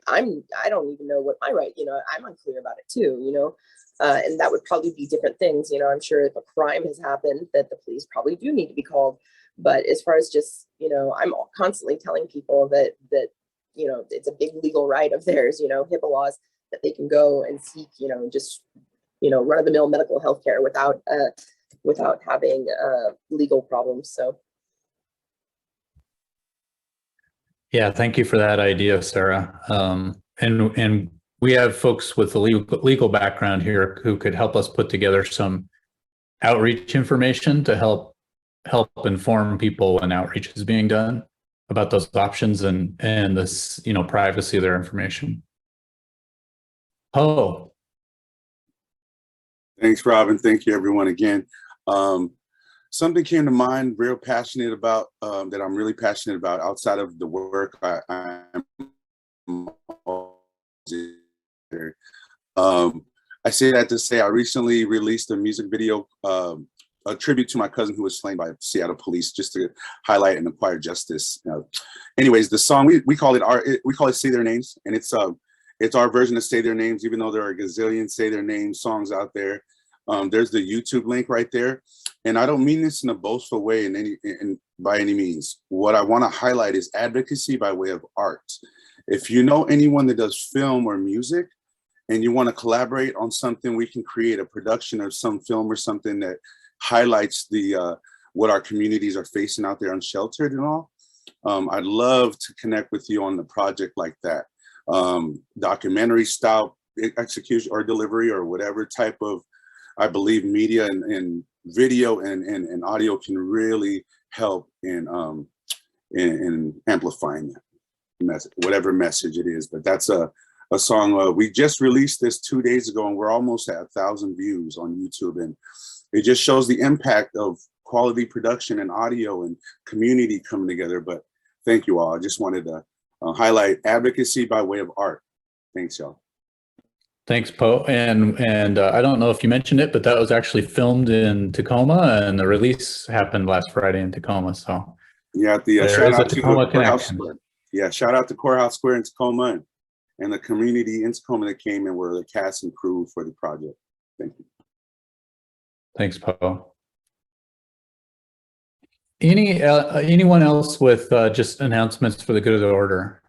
Speaker 18: don't even know what my right. I'm unclear about it too. And that would probably be different things. I'm sure if a crime has happened, that the police probably do need to be called. But as far as just I'm constantly telling people that you know, it's a big legal right of theirs, you know, HIPAA laws, that they can go and seek, you know, just, you know, run-of-the-mill medical health care without having legal problems. So
Speaker 1: Yeah, thank you for that idea, Sarah. And we have folks with a legal background here who could help us put together some outreach information to help inform people when outreach is being done about those options and this, you know, privacy of their information. Oh,
Speaker 10: Thanks, Robin. Thank you, everyone, again. Something came to mind, real passionate about, that I'm really passionate about outside of the work I say that to say I recently released a music video, a tribute to my cousin who was slain by Seattle police, just to highlight and acquire justice. Anyways, the song we call it "Say Their Names," and it's our version of "Say Their Names," even though there are a gazillion "Say Their Names" songs out there. There's the YouTube link right there, and I don't mean this in a boastful way by any means. What I want to highlight is advocacy by way of art. If you know anyone that does film or music, and you want to collaborate on something, we can create a production of some film or something that highlights the what our communities are facing out there unsheltered and all. I'd love to connect with you on the project like that. Documentary style execution or delivery or whatever type of, I believe media and video and audio can really help in amplifying that message, whatever message it is. But that's a song, we just released this 2 days ago and we're almost at 1,000 views on YouTube. And it just shows the impact of quality production and audio and community coming together. But thank you all. I just wanted to highlight advocacy by way of art. Thanks, y'all.
Speaker 1: thanks, Poe. And I don't know if you mentioned it, but that was actually filmed in Tacoma, and the release happened last Friday in Tacoma. So
Speaker 10: yeah,
Speaker 1: there
Speaker 10: shout
Speaker 1: is a
Speaker 10: out to
Speaker 1: Tacoma
Speaker 10: Courthouse
Speaker 1: connection.
Speaker 10: Square. Yeah, shout out to Courthouse Square in Tacoma and the community in Tacoma that came and were the cast and crew for the project. Thank you.
Speaker 1: Thanks, Poe. Anyone else with just announcements for the good of the order?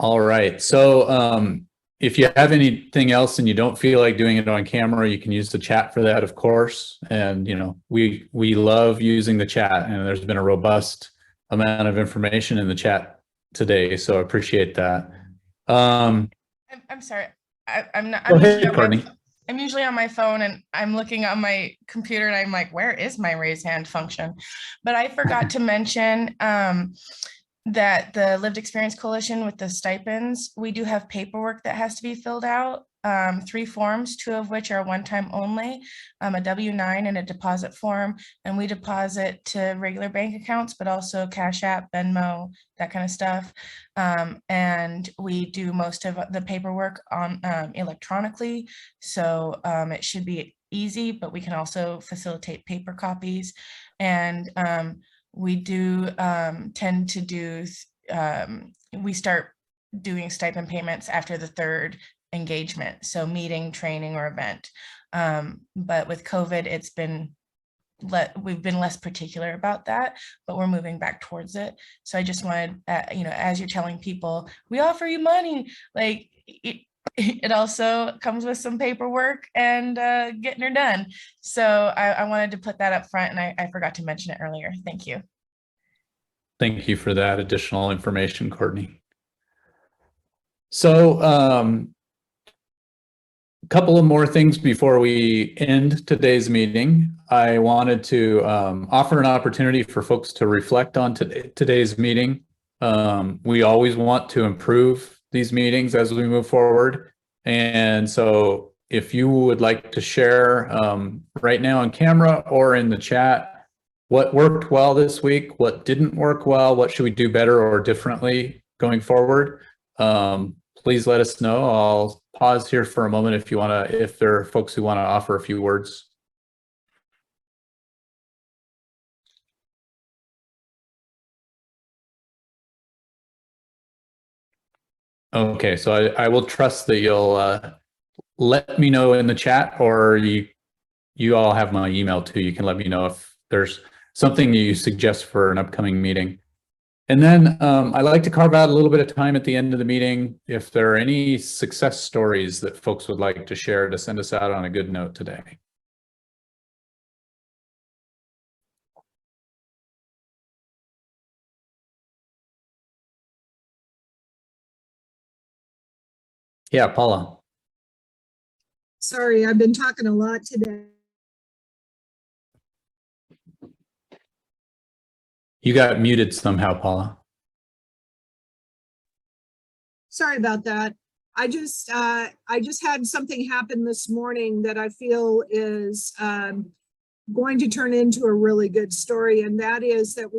Speaker 1: All right. So if you have anything else and you don't feel like doing it on camera, you can use the chat for that, of course. And you know, we love using the chat, and there's been a robust amount of information in the chat today, so I appreciate that.
Speaker 9: I'm sorry. I'm not.
Speaker 1: Go ahead, Courtney.
Speaker 9: I'm usually on my phone and I'm looking on my computer and I'm like, where is my raise hand function? But I forgot to mention that the Lived Experience Coalition with the stipends, we do have paperwork that has to be filled out. 3 forms, 2 of which are one-time only, a W-9 and a deposit form, and we deposit to regular bank accounts, but also Cash App, Venmo, that kind of stuff. And we do most of the paperwork on electronically, so it should be easy, but we can also facilitate paper copies. And we do tend to do, we start doing stipend payments after the 3rd engagement, so meeting, training, or event. But with COVID, it's been we've been less particular about that, but we're moving back towards it. So I just wanted, you know, as you're telling people, we offer you money, like it also comes with some paperwork and getting her done. So I wanted to put that up front, and I forgot to mention it earlier. Thank you.
Speaker 1: Thank you for that additional information, Courtney. So a couple of more things before we end today's meeting. I wanted to offer an opportunity for folks to reflect on today's meeting. We always want to improve these meetings as we move forward. And so if you would like to share right now on camera or in the chat, what worked well this week, what didn't work well, what should we do better or differently going forward, please let us know. I'll pause here for a moment if you want to, if there are folks who want to offer a few words. Okay, so I will trust that you'll let me know in the chat, or you all have my email too. You can let me know there's something you suggest for an upcoming meeting. And then I like to carve out a little bit of time at the end of the meeting if there are any success stories that folks would like to share to send us out on a good note today. Yeah, Paula.
Speaker 16: Sorry, I've been talking a lot today.
Speaker 1: You got muted somehow, Paula.
Speaker 16: Sorry about that. I just had something happen this morning that I feel is going to turn into a really good story. And that is that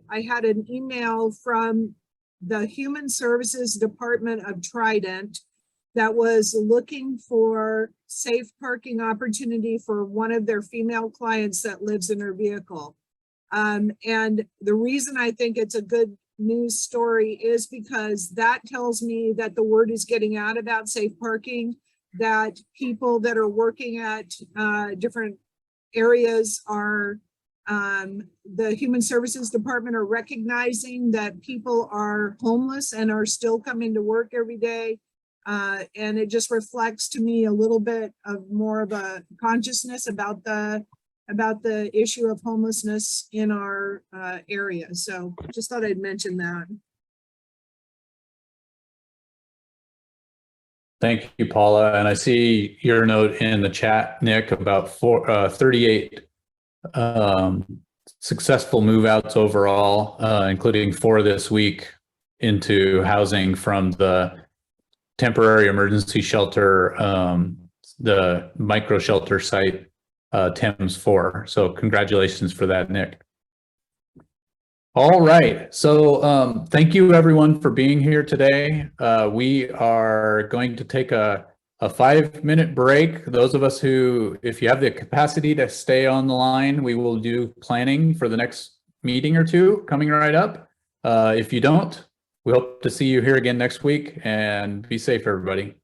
Speaker 16: I had an email from the Human Services Department of Trident that was looking for safe parking opportunity for one of their female clients that lives in her vehicle. And the reason I think it's a good news story is because that tells me that the word is getting out about safe parking, that people that are working at different areas are, the Human Services Department are recognizing that people are homeless and are still coming to work every day. And it just reflects to me a little bit of more of a consciousness about the issue of homelessness in our area. So just thought I'd mention that.
Speaker 1: Thank you, Paula. And I see your note in the chat, Nick, about 38 successful move outs overall, including 4 this week into housing from the temporary emergency shelter, the micro shelter site, Thames 4. So congratulations for that, Nick. All right. So thank you everyone for being here today. We are going to take a 5-minute break. Those of us who, if you have the capacity to stay on the line, we will do planning for the next meeting or two coming right up. If you don't, we hope to see you here again next week, and be safe, everybody.